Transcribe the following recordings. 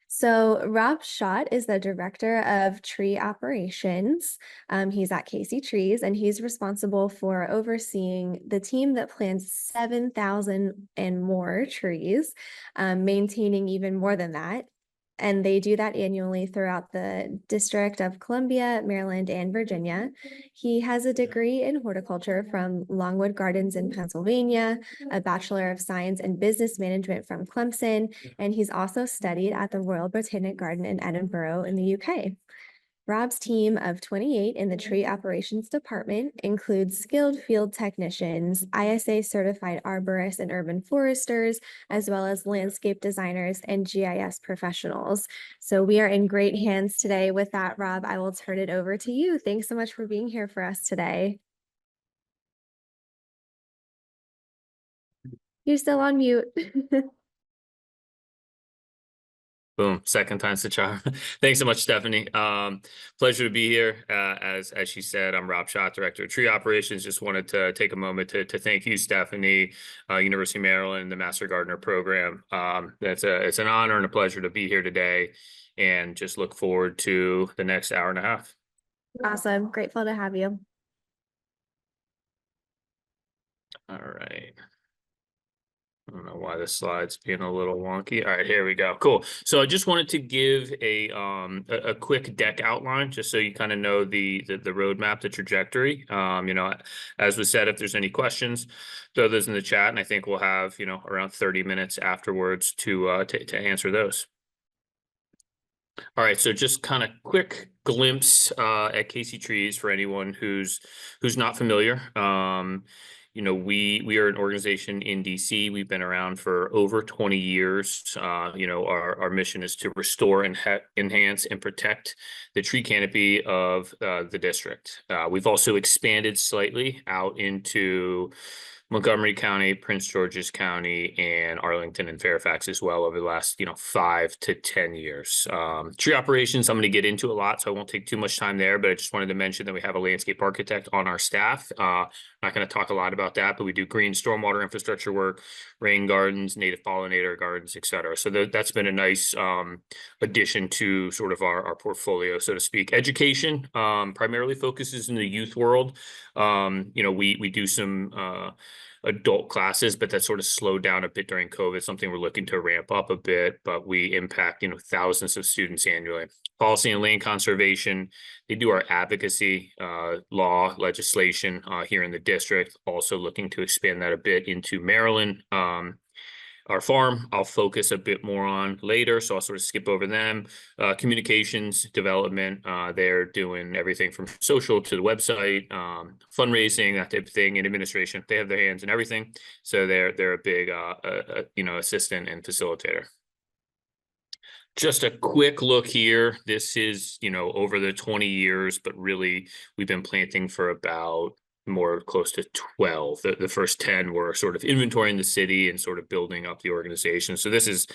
So Rob Shaut is the director of tree operations. He's at Casey Trees, and he's responsible for overseeing the team that plants 7,000 and more trees, maintaining even more than that. And they do that annually throughout the District of Columbia, Maryland, and Virginia. He has a degree in horticulture from Longwood Gardens in Pennsylvania, a Bachelor of Science in Business Management from Clemson, and he's also studied at the Royal Botanic Garden in Edinburgh in the UK. Rob's team of 28 in the tree operations department includes skilled field technicians, ISA certified arborists and urban foresters, as well as landscape designers and GIS professionals. So we are in great hands today with that, Rob. I will turn it over to you. Thanks so much for being here for us today. You're still on mute. Boom, second time's the charm. Thanks so much, Stephanie. Pleasure to be here. As she said, I'm Rob Shaut, Director of Tree Operations. Just wanted to take a moment to thank you, Stephanie, University of Maryland, the Master Gardener program. It's an honor and a pleasure to be here today, and just look forward to the next hour and a half. Awesome. Grateful to have you. All right. I don't know why the slide's being a little wonky. All right, here we go. Cool. So I just wanted to give a quick deck outline, just so you kind of know the roadmap, the trajectory. As was said, if there's any questions, throw those in the chat, and I think we'll have around 30 minutes afterwards to answer those. All right, so just kind of quick glimpse at Casey Trees for anyone who's not familiar. We are an organization in DC. We've been around for over 20 years. Our mission is to restore and enhance and protect the tree canopy of the district. We've also expanded slightly out into Montgomery County, Prince George's County, and Arlington and Fairfax as well over the last 5 to 10 years. Tree operations, I'm going to get into a lot, so I won't take too much time there, but I just wanted to mention that we have a landscape architect on our staff. Not going to talk a lot about that, but we do green stormwater infrastructure work, rain gardens, native pollinator gardens, etc. So that's been a nice addition to sort of our portfolio, so to speak. Education primarily focuses in the youth world. We do some adult classes, but that sort of slowed down a bit during COVID, something we're looking to ramp up a bit, but we impact, thousands of students annually. Policy and land conservation, they do our advocacy, law, legislation here in the district, also looking to expand that a bit into Maryland. Our farm, I'll focus a bit more on later, so I'll sort of skip over them. Communications, development, they're doing everything from social to the website, fundraising, that type of thing, and administration. They have their hands in everything, so they're a big assistant and facilitator. Just a quick look here. This is over the 20 years, but really we've been planting for about more close to 12. The first 10 were sort of inventorying the city and sort of building up the organization. So this is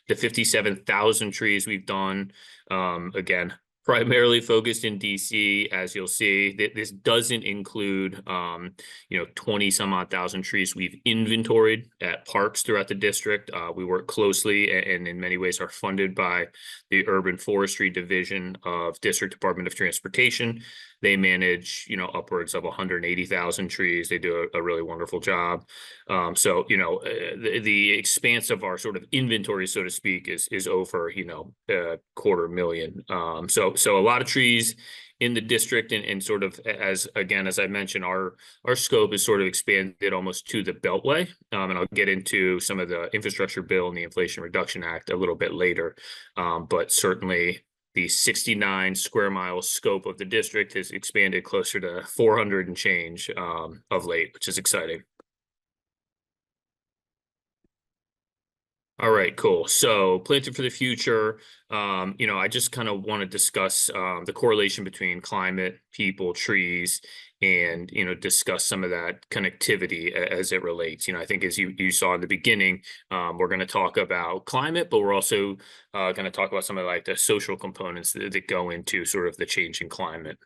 the 57,000 trees we've done. Again, primarily focused in DC, as you'll see. This doesn't include 20 some odd thousand trees we've inventoried at parks throughout the district. We work closely and in many ways are funded by the Urban Forestry Division of District Department of Transportation. They manage upwards of 180,000 trees. They do a really wonderful job. The expanse of our sort of inventory, so to speak, is over a 250,000. So a lot of trees in the district, and sort of as I mentioned, our scope is sort of expanded almost to the Beltway. And I'll get into some of the infrastructure bill and the Inflation Reduction Act a little bit later. But certainly the 69 square mile scope of the district has expanded closer to 400 and change of late, which is exciting. All right, cool. So planting for the future, I just kind of want to discuss the correlation between climate, people, trees, and, discuss some of that connectivity as it relates. I think as you saw in the beginning, we're going to talk about climate, but we're also going to talk about some of like the social components that go into sort of the changing climate.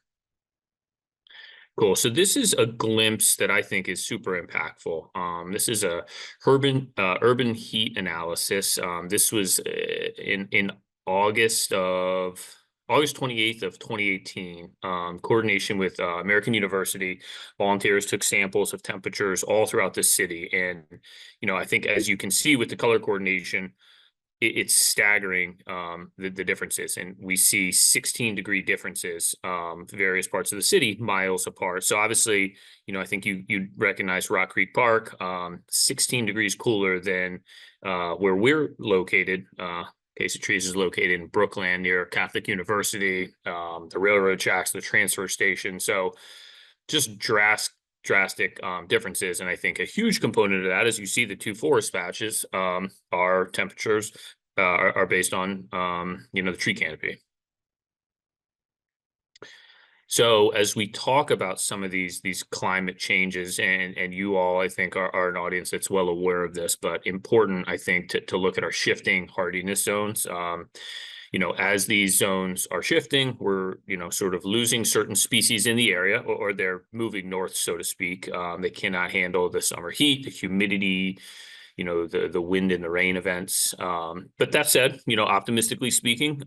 Cool. So this is a glimpse that I think is super impactful. This is a urban heat analysis. This was in August 28th of 2018, coordination with American University. Volunteers took samples of temperatures all throughout the city. And, I think as you can see with the color coordination, it's staggering, the differences. And we see 16-degree differences, various parts of the city, miles apart. So obviously, I think you recognize Rock Creek Park, 16 degrees cooler than where we're located. Casey Trees is located in Brookland near Catholic University, the railroad tracks, the transfer station. So just drastic differences. And I think a huge component of that is you see the two forest patches, our temperatures are based on, the tree canopy. So as we talk about some of these climate changes, and you all, I think, are an audience that's well aware of this, but important, I think, to look at our shifting hardiness zones. As these zones are shifting, we're, sort of losing certain species in the area, or they're moving north, so to speak. They cannot handle the summer heat, the humidity, the wind and the rain events. But that said, optimistically speaking,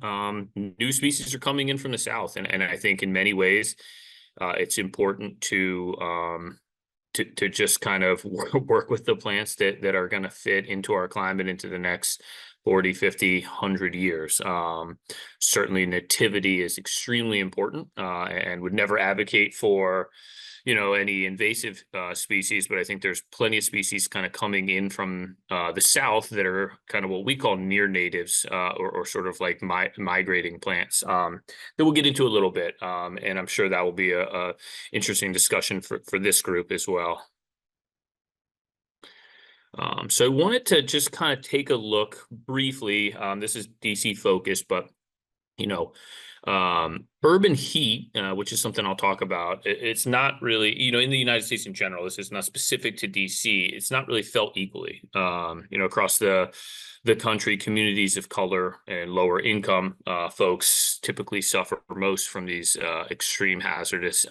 new species are coming in from the south. And I think in many ways, it's important to just kind of work with the plants that are going to fit into our climate into the next 40, 50, 100 years. Certainly nativity is extremely important, and would never advocate for, any invasive species, but I think there's plenty of species kind of coming in from the south that are kind of what we call near natives, or sort of like migrating plants, that we'll get into a little bit. And I'm sure that will be a interesting discussion for this group as well. So I wanted to just kind of take a look briefly. This is DC focused, but urban heat, which is something I'll talk about. It's not really, in the United States in general, this is not specific to DC. It's not really felt equally, across the country. Communities of color and lower income folks typically suffer most from these extreme hazardous,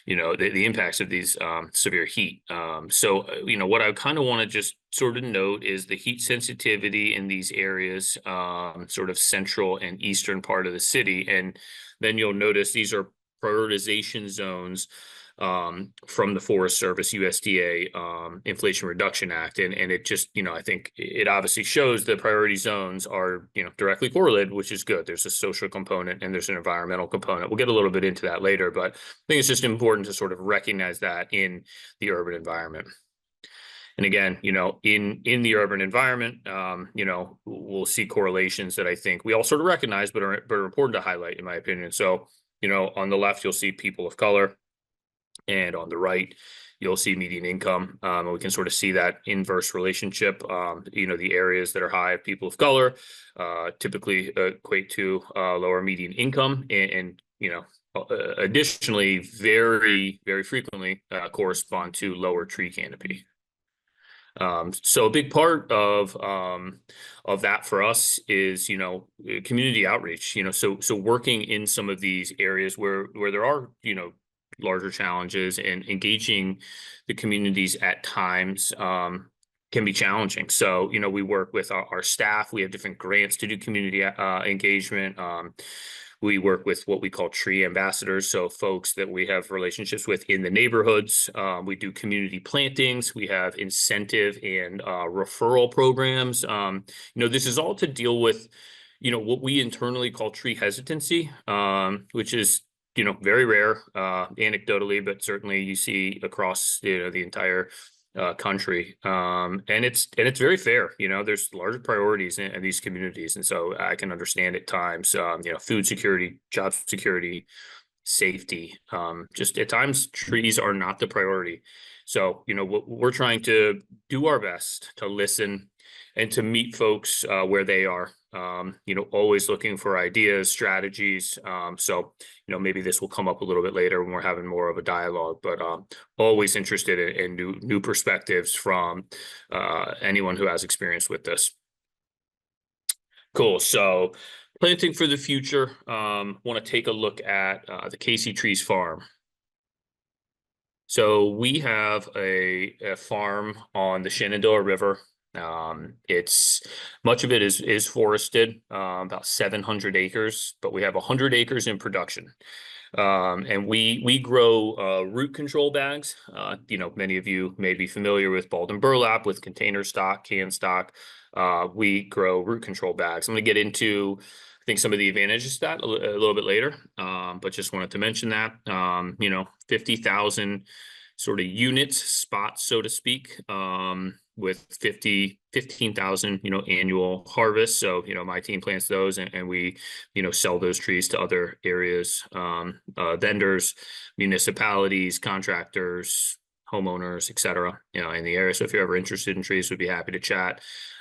the impacts of these severe heat. So, what I kind of want to just sort of note is the heat sensitivity in these areas, sort of central and eastern part of the city. And then you'll notice these are prioritization zones from the Forest Service, USDA, Inflation Reduction Act. And it just, I think it obviously shows the priority zones are, directly correlated, which is good. There's a social component and there's an environmental component. We'll get a little bit into that later, but I think it's just important to sort of recognize that in the urban environment. And again, in the urban environment, we'll see correlations that I think we all sort of recognize, but are important to highlight, in my opinion. So, on the left, you'll see people of color, and on the right, you'll see median income. And we can sort of see that inverse relationship. The areas that are high of people of color typically equate to lower median income, and additionally, very, very frequently correspond to lower tree canopy. So a big part of that for us is, community outreach, so working in some of these areas where there are, larger challenges, and engaging the communities at times can be challenging. So, we work with our staff. We have different grants to do community engagement. We work with what we call tree ambassadors, so folks that we have relationships with in the neighborhoods. We do community plantings. We have incentive and referral programs. This is all to deal with, what we internally call tree hesitancy, which is, very rare, anecdotally, but certainly you see across, the entire country. And it's very fair. There's larger priorities in these communities. And so I can understand at times, food security, job security, safety. Just at times trees are not the priority. So, we're trying to do our best to listen and to meet folks where they are, always looking for ideas, strategies. So, maybe this will come up a little bit later when we're having more of a dialogue, but always interested in new perspectives from anyone who has experience with this. Cool. So planting for the future, want to take a look at the Casey Trees farm. So we have a farm on the Shenandoah River. It's much of it is forested, about 700 acres, but we have 100 acres in production. And we grow root control bags. Many of you may be familiar with balled and burlap, with container stock, can stock. We grow root control bags. I'm going to get into, I think, some of the advantages of that a little bit later, but just wanted to mention that. 50,000 sort of units, spots, so to speak, with 15,000, annual harvest. So, my team plants those, and we, sell those trees to other areas, vendors, municipalities, contractors, homeowners, et cetera, in the area. So if you're ever interested in trees, we'd be happy to chat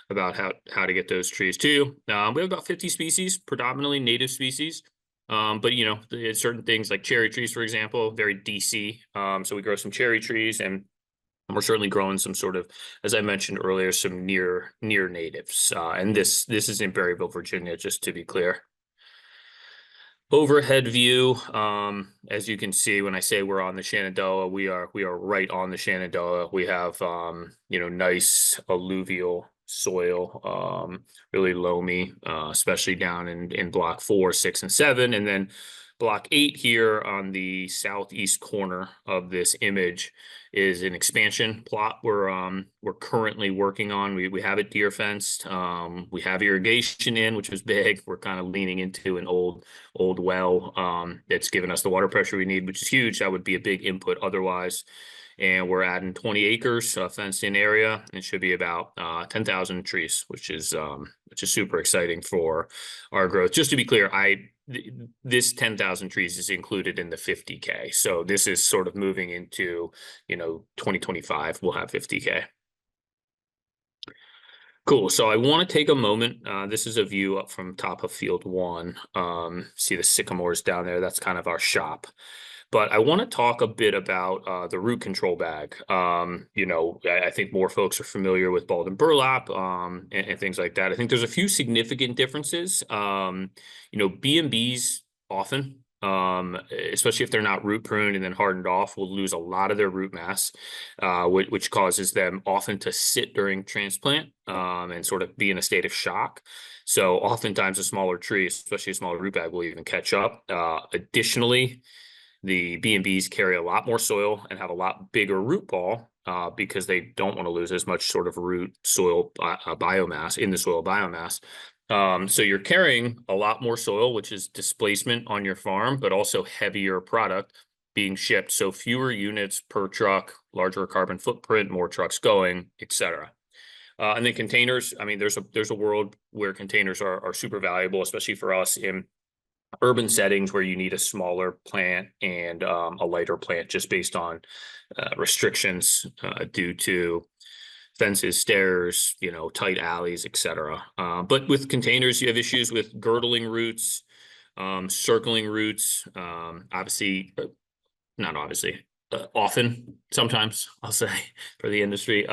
about how to get those trees to you. We have about 50 species, predominantly native species. But certain things like cherry trees, for example, very DC. So we grow some cherry trees, and we're certainly growing some sort of, as I mentioned earlier, some near natives. And this is in Berryville, Virginia, just to be clear. Overhead view, as you can see, when I say we're on the Shenandoah, we are right on the Shenandoah. We have nice alluvial soil, really loamy, especially down in block 4, 6, and 7, and then block 8 here on the southeast corner of this image is an expansion plot we're currently working on. We have it deer fenced. We have irrigation in, which is big. We're kind of leaning into an old well that's given us the water pressure we need, which is huge. That would be a big input otherwise. And we're adding 20 acres fenced in area. It should be about 10,000 trees, which is super exciting for our growth. Just to be clear, this 10,000 trees is included in the 50K. So this is sort of moving into, 2025, we'll have 50K. Cool. So I want to take a moment. This is a view up from top of field 1. See the sycamores down there. That's kind of our shop. But I want to talk a bit about the root control bag. I think more folks are familiar with balled and burlap and things like that. I think there's a few significant differences. B&Bs often, especially if they're not root pruned and then hardened off, will lose a lot of their root mass, which causes them often to sit during transplant and sort of be in a state of shock. So oftentimes a smaller tree, especially a smaller root bag, will even catch up. Additionally, the B&Bs carry a lot more soil and have a lot bigger root ball because they don't want to lose as much sort of root soil biomass in the soil biomass. So you're carrying a lot more soil, which is displacement on your farm, but also heavier product being shipped. So fewer units per truck, larger carbon footprint, more trucks going, et cetera. And then containers. I mean, there's a world where containers are super valuable, especially for us in urban settings where you need a smaller plant and a lighter plant just based on restrictions due to fences, stairs, tight alleys, etc. But with containers, you have issues with girdling roots, circling roots, often, sometimes I'll say for the industry,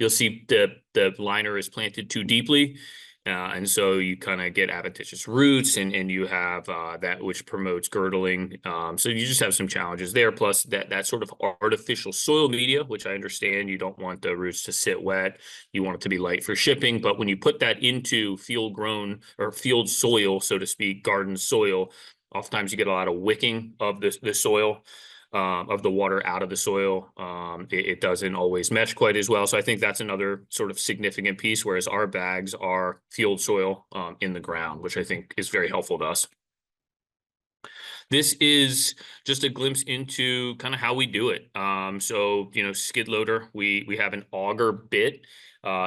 you'll see the liner is planted too deeply. And so you kind of get adventitious roots and you have that which promotes girdling. So you just have some challenges there. Plus that sort of artificial soil media, which I understand you don't want the roots to sit wet. You want it to be light for shipping. But when you put that into field grown or field soil, so to speak, garden soil, oftentimes you get a lot of wicking of the soil. Of the water out of the soil. It doesn't always mesh quite as well. So I think that's another sort of significant piece, whereas our bags are field soil in the ground, which I think is very helpful to us. This is just a glimpse into kind of how we do it. So, skid loader, we have an auger bit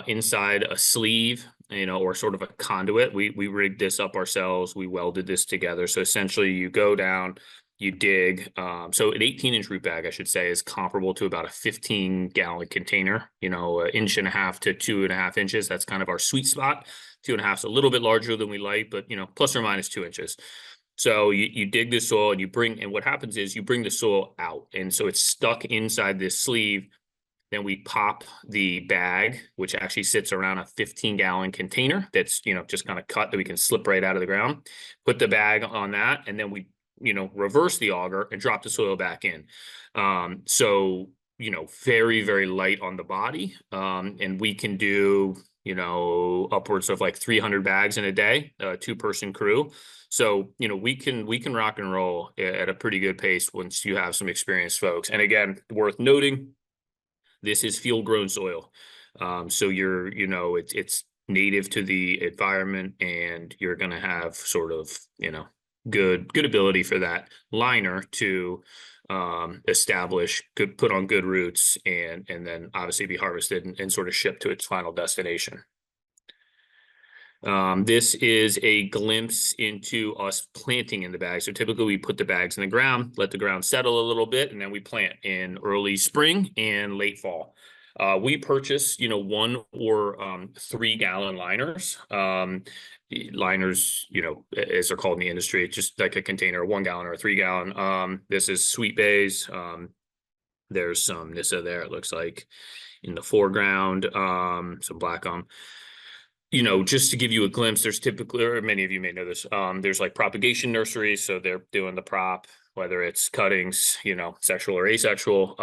inside a sleeve, or sort of a conduit. We rigged this up ourselves. We welded this together. So essentially you go down, you dig. So an 18-inch root bag, I should say, is comparable to about a 15-gallon container, 1.5 to 2.5 inches. That's kind of our sweet spot. 2.5 is a little bit larger than we like, but, plus or minus 2 inches. So you dig the soil and what happens is you bring the soil out. And so it's stuck inside this sleeve. Then we pop the bag, which actually sits around a 15-gallon container that's, just kind of cut that we can slip right out of the ground. Put the bag on that, and then we reverse the auger and drop the soil back in. So very, very light on the body. And we can do, upwards of like 300 bags in a day, 2-person crew. So, we can rock and roll at a pretty good pace once you have some experienced folks. And again, worth noting, this is field grown soil. So it's native to the environment, and you're going to have sort of, good ability for that liner to establish, put on good roots, and then obviously be harvested and sort of shipped to its final destination. This is a glimpse into us planting in the bag. So typically we put the bags in the ground, let the ground settle a little bit, and then we plant in early spring and late fall. We purchase, 1 or 3-gallon liners. Liners, as they're called in the industry, it's just like a container, 1 gallon or a 3-gallon. This is sweet bays. There's some Nissa there, it looks like, in the foreground, some black just to give you a glimpse, there's typically, or many of you may know this, there's like propagation nurseries. So they're doing the prop, whether it's cuttings, sexual or asexual,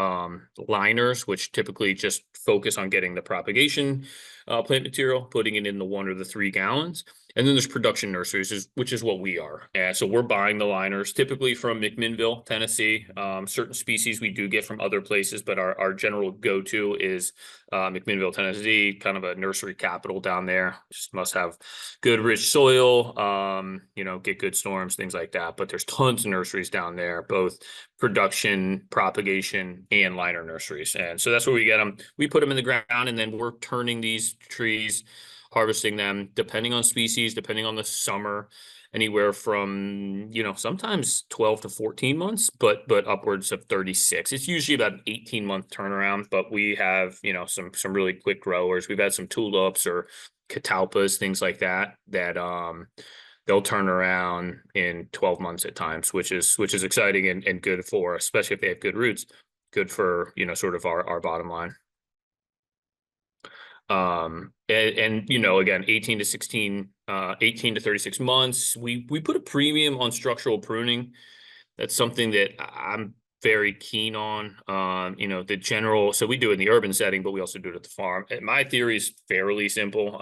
liners, which typically just focus on getting the propagation plant material, putting it in the 1 or the 3 gallons. And then there's production nurseries, which is what we are. And so we're buying the liners typically from McMinnville, Tennessee. Certain species we do get from other places, but our general go-to is McMinnville, Tennessee, kind of a nursery capital down there. Just must have good, rich soil, get good storms, things like that. But there's tons of nurseries down there, both production, propagation, and liner nurseries. And so that's where we get them. We put them in the ground, and then we're turning these trees, harvesting them, depending on species, depending on the summer, anywhere from, sometimes 12 to 14 months, but upwards of 36. It's usually about an 18-month turnaround, but we have, some really quick growers. We've had some tulips or catalpas, things like that, they'll turn around in 12 months at times, which is exciting and good for, especially if they have good roots, good for, sort of our bottom line. Again, 18 to 36 months, we put a premium on structural pruning. That's something that I'm very keen on. So we do it in the urban setting, but we also do it at the farm. And my theory is fairly simple.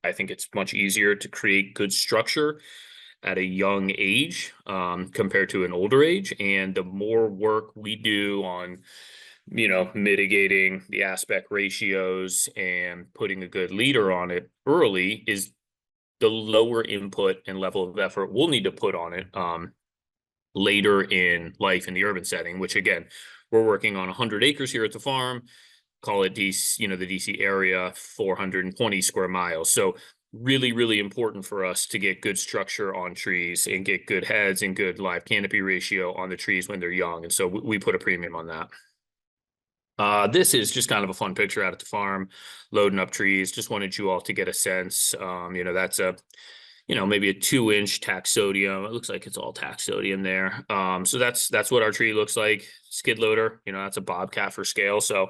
I think it's much easier to create good structure at a young age, compared to an older age. And the more work we do on mitigating the aspect ratios and putting a good leader on it early, is the lower input and level of effort we'll need to put on it later in life in the urban setting, which again, we're working on 100 acres here at the farm, call it DC, the DC area, 420 square miles. So really, really important for us to get good structure on trees and get good heads and good live canopy ratio on the trees when they're young. And so we put a premium on that. This is just kind of a fun picture out at the farm, loading up trees. Just wanted you all to get a sense. That's maybe a 2-inch taxodium. It looks like it's all taxodium there. So that's what our tree looks like. Skid loader, that's a bobcat for scale. So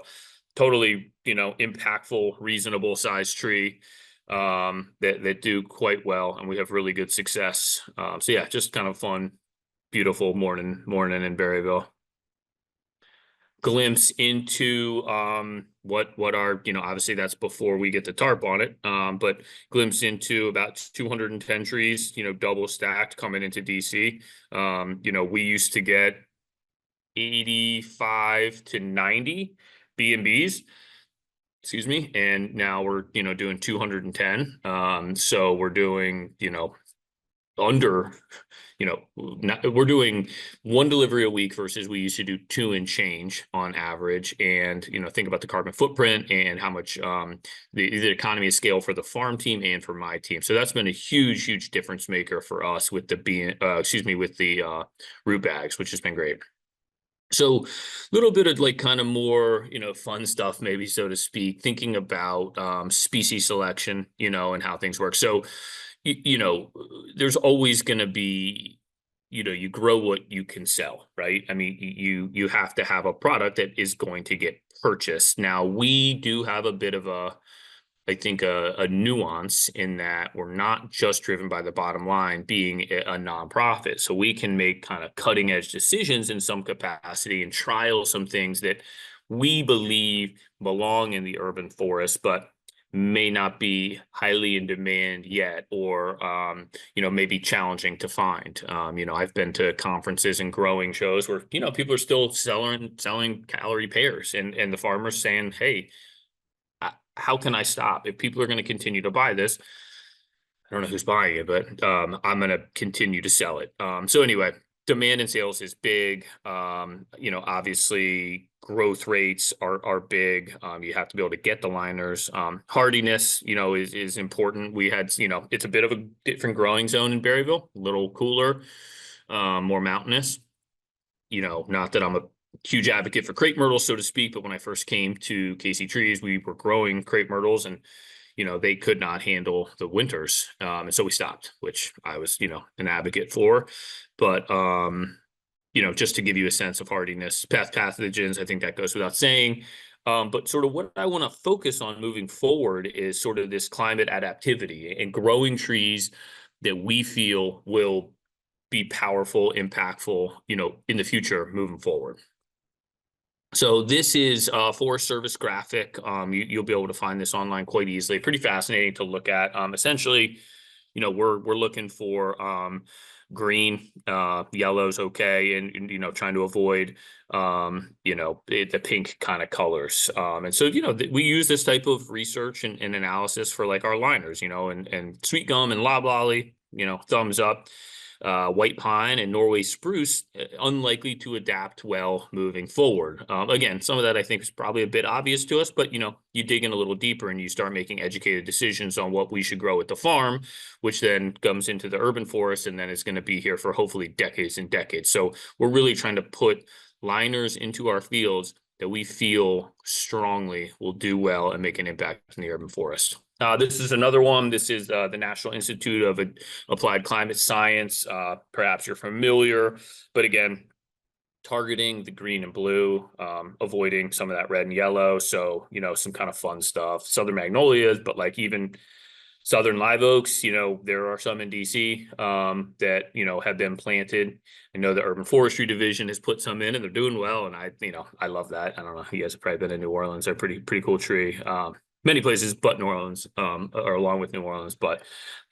totally, impactful, reasonable size tree, that do quite well. And we have really good success. So yeah, just kind of fun, beautiful morning in Berryville. Glimpse into what our, obviously that's before we get the tarp on it, but glimpse into about 210 trees, double stacked coming into DC. We used to get 85 to 90 B&Bs, excuse me, and now we're doing 210. So we're doing under, we're doing 1 delivery a week versus we used to do 2 and change on average. And, think about the carbon footprint and how much the economy of scale for the farm team and for my team. So that's been a huge difference maker for us with the root bags, which has been great. So a little bit of like kind of more, fun stuff, maybe, so to speak, thinking about species selection, and how things work. So there's always going to be, you grow what you can sell, right? I mean, you have to have a product that is going to get purchased. Now, we do have a bit of I think a nuance in that we're not just driven by the bottom line being a nonprofit. So we can make kind of cutting edge decisions in some capacity and trial some things that we believe belong in the urban forest, but may not be highly in demand yet, or maybe challenging to find. I've been to conferences and growing shows where people are still selling calorie pears, and the farmers saying, "Hey, how can I stop? If people are going to continue to buy this, I don't know who's buying it, but I'm going to continue to sell it." So anyway, demand and sales is big. Obviously growth rates are big. You have to be able to get the liners. Hardiness, is important. We had, it's a bit of a different growing zone in Berryville, a little cooler, more mountainous. Not that I'm a huge advocate for crepe myrtles, so to speak, but when I first came to Casey Trees, we were growing crepe myrtles, and they could not handle the winters. And so we stopped, which I was, an advocate for. But, just to give you a sense of hardiness, pathogens, I think that goes without saying. But sort of what I want to focus on moving forward is sort of this climate adaptivity and growing trees that we feel will be powerful, impactful, in the future moving forward. So this is a Forest Service graphic. You'll be able to find this online quite easily. Pretty fascinating to look at. Essentially, we're looking for green, yellow's okay, and trying to avoid the pink kind of colors. And so we use this type of research and analysis for like our liners, and sweet gum and loblolly, thumbs up. White pine and Norway spruce, unlikely to adapt well moving forward. Again, some of that I think is probably a bit obvious to us, but you dig in a little deeper and you start making educated decisions on what we should grow at the farm, which then comes into the urban forest and then is going to be here for hopefully decades and decades. So we're really trying to put liners into our fields that we feel strongly will do well and make an impact in the urban forest. This is another one. This is the National Institute of Applied Climate Science. Perhaps you're familiar, but again, targeting the green and blue, avoiding some of that red and yellow. So, some kind of fun stuff. Southern magnolias, but like even Southern live oaks, there are some in DC that, have been planted. I know the Urban Forestry Division has put some in and they're doing well. And I love that. I don't know. You guys have probably been in New Orleans. They're pretty cool tree. Many places but New Orleans, or along with New Orleans, but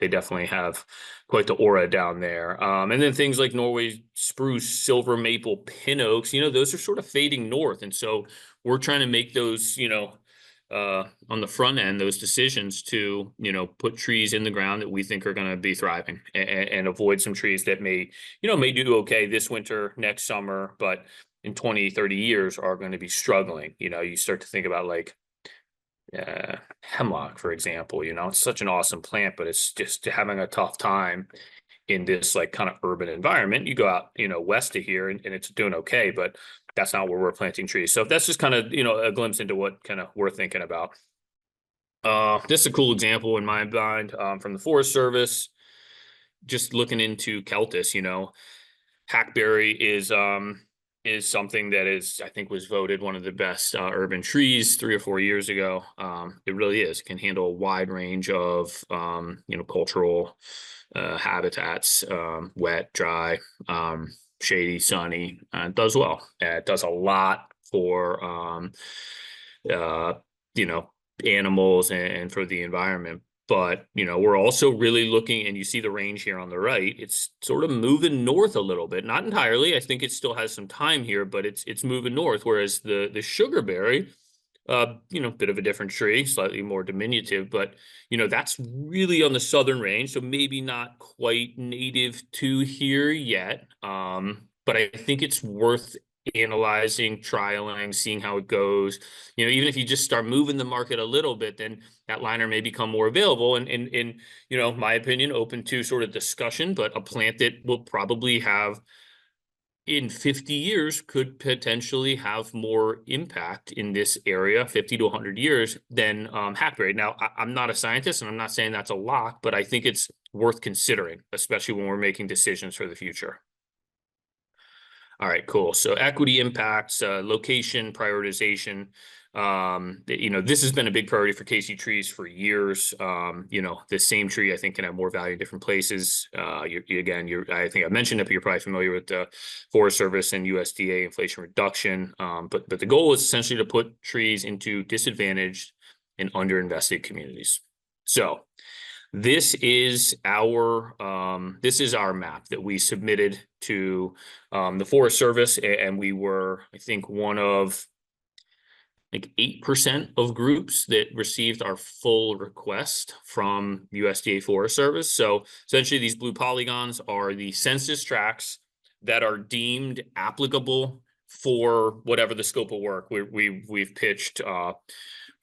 they definitely have quite the aura down there. And then things like Norway spruce, silver maple, pin oaks, those are sort of fading north. And so we're trying to make those, on the front end, those decisions to, put trees in the ground that we think are going to be thriving, and avoid some trees that may do okay this winter, next summer, but in 20, 30 years are going to be struggling. You start to think about like, hemlock, for example, it's such an awesome plant, but it's just having a tough time in this like kind of urban environment. You go out, west of here and it's doing okay, but that's not where we're planting trees. So that's just kind of, a glimpse into what kind of we're thinking about. This is a cool example in my mind, from the Forest Service, just looking into Celtis. Hackberry is something that I think was voted one of the best urban trees 3 or 4 years ago. It really is. It can handle a wide range of cultural habitats, wet, dry, shady, sunny. It does well. It does a lot for animals and for the environment. But, we're also really looking, and you see the range here on the right, it's sort of moving north a little bit. Not entirely. I think it still has some time here, but it's moving north. Whereas the sugarberry, bit of a different tree, slightly more diminutive, but, that's really on the southern range. So maybe not quite native to here yet. But I think it's worth analyzing, trialing, seeing how it goes. Even if you just start moving the market a little bit, then that liner may become more available. And in my opinion, open to sort of discussion, but a plant that will probably have in 50 years could potentially have more impact in this area, 50 to 100 years, than hackberry. Now, I'm not a scientist and I'm not saying that's a lock, but I think it's worth considering, especially when we're making decisions for the future. All right, cool. So equity impacts, location, prioritization. This has been a big priority for Casey Trees for years. The same tree I think can have more value in different places. I think I mentioned it, but you're probably familiar with the Forest Service and USDA inflation reduction. But the goal is essentially to put trees into disadvantaged and underinvested communities. So this is our map that we submitted to the Forest Service, and we were, I think, one of like 8% of groups that received our full request from USDA Forest Service. So essentially, these blue polygons are the census tracts that are deemed applicable for whatever the scope of work. We've pitched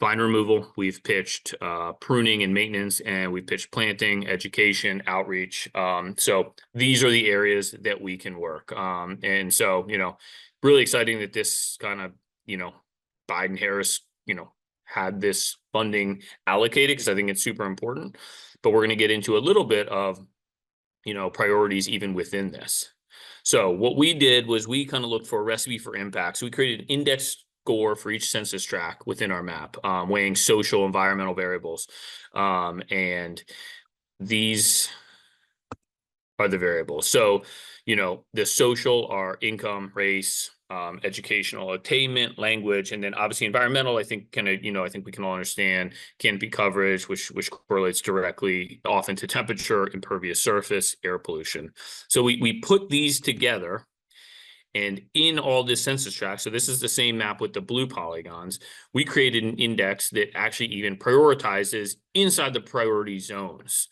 vine removal, we've pitched pruning and maintenance, and we've pitched planting, education, outreach. So these are the areas that we can work. And so, really exciting that this kind of, Biden-Harris, had this funding allocated, because I think it's super important. But we're going to get into a little bit of, priorities even within this. So what we did was we kind of looked for a recipe for impact. So we created an index score for each census tract within our map, weighing social, environmental variables. And these are the variables. So, the social are income, race, educational attainment, language, and then obviously environmental. I think I think we can all understand canopy coverage, which correlates directly often to temperature, impervious surface, air pollution. So we put these together. And in all this census tract, so this is the same map with the blue polygons, we created an index that actually even prioritizes inside the priority zones,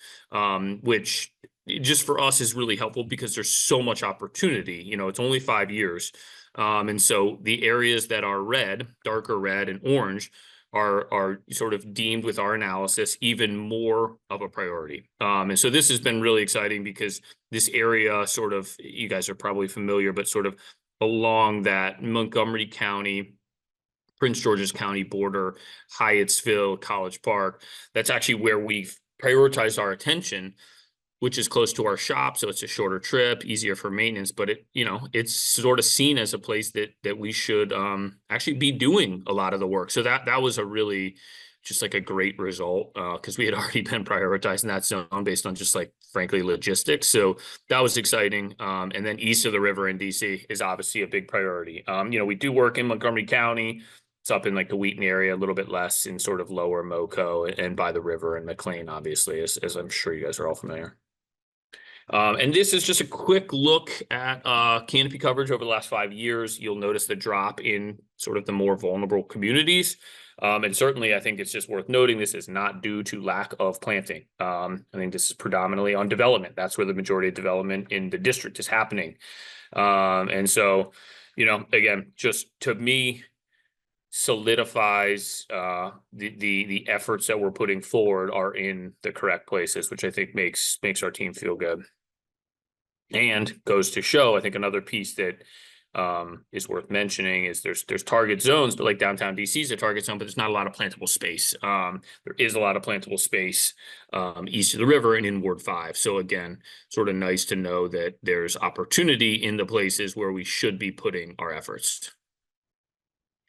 which just for us is really helpful because there's so much opportunity. It's only 5 years. And so the areas that are red, darker red and orange are sort of deemed with our analysis even more of a priority. And so this has been really exciting because this area sort of, you guys are probably familiar, but sort of along that Montgomery County, Prince George's County border, Hyattsville, College Park, that's actually where we've prioritized our attention, which is close to our shop. So it's a shorter trip, easier for maintenance, but it's sort of seen as a place that we should actually be doing a lot of the work. So that was a really just like a great result because we had already been prioritizing that zone based on just like, frankly, logistics. So that was exciting. And then east of the river in DC is obviously a big priority. We do work in Montgomery County. It's up in like the Wheaton area, a little bit less in sort of lower Moco and by the river and McLean, obviously, as I'm sure you guys are all familiar. And this is just a quick look at canopy coverage over the last 5 years. You'll notice the drop in sort of the more vulnerable communities. And certainly, I think it's just worth noting this is not due to lack of planting. I think this is predominantly on development. That's where the majority of development in the district is happening. And so, again, just to me, solidifies the efforts that we're putting forward are in the correct places, which I think makes our team feel good. And goes to show, I think another piece that is worth mentioning is there's target zones, but like downtown DC is a target zone, but there's not a lot of plantable space. There is a lot of plantable space east of the river and in Ward 5. So again, sort of nice to know that there's opportunity in the places where we should be putting our efforts.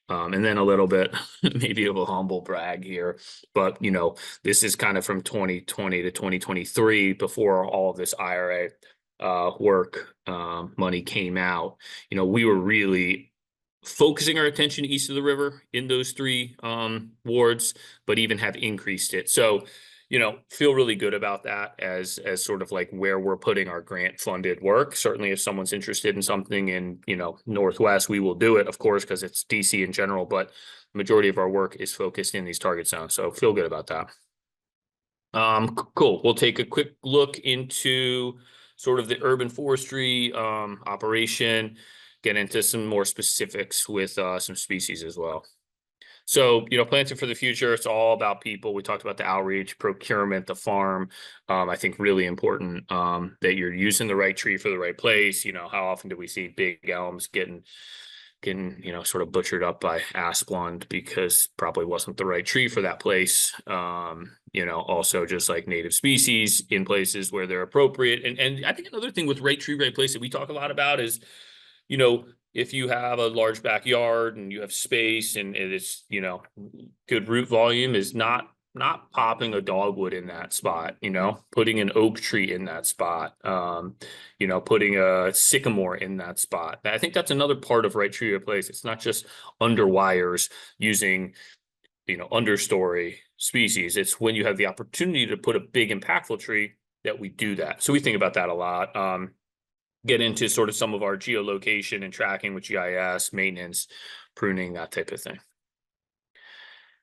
And then a little bit, maybe of a humble brag here, but this is kind of from 2020 to 2023 before all of this IRA work money came out. We were really focusing our attention east of the river in those 3 wards, but even have increased it. So feel really good about that as sort of like where we're putting our grant funded work. Certainly if someone's interested in something in, Northwest, we will do it, of course, because it's DC in general, but the majority of our work is focused in these target zones. So feel good about that. Cool. We'll take a quick look into sort of the urban forestry operation, get into some more specifics with some species as well. So, planting for the future, it's all about people. We talked about the outreach, procurement, the farm. I think really important that you're using the right tree for the right place. How often do we see big elms getting sort of butchered up by asplund because probably wasn't the right tree for that place. Also just like native species in places where they're appropriate. And I think another thing with right tree, right place that we talk a lot about is, if you have a large backyard and you have space and it is, you know, good root volume, is not popping a dogwood in that spot, you know, putting an oak tree in that spot, you know, putting a sycamore in that spot. I think that's another part of right tree replace. It's not just under wires using, you know, understory species. It's when you have the opportunity to put a big impactful tree that we do that. So we think about that a lot. Get into sort of some of our geolocation and tracking with GIS, maintenance, pruning, that type of thing.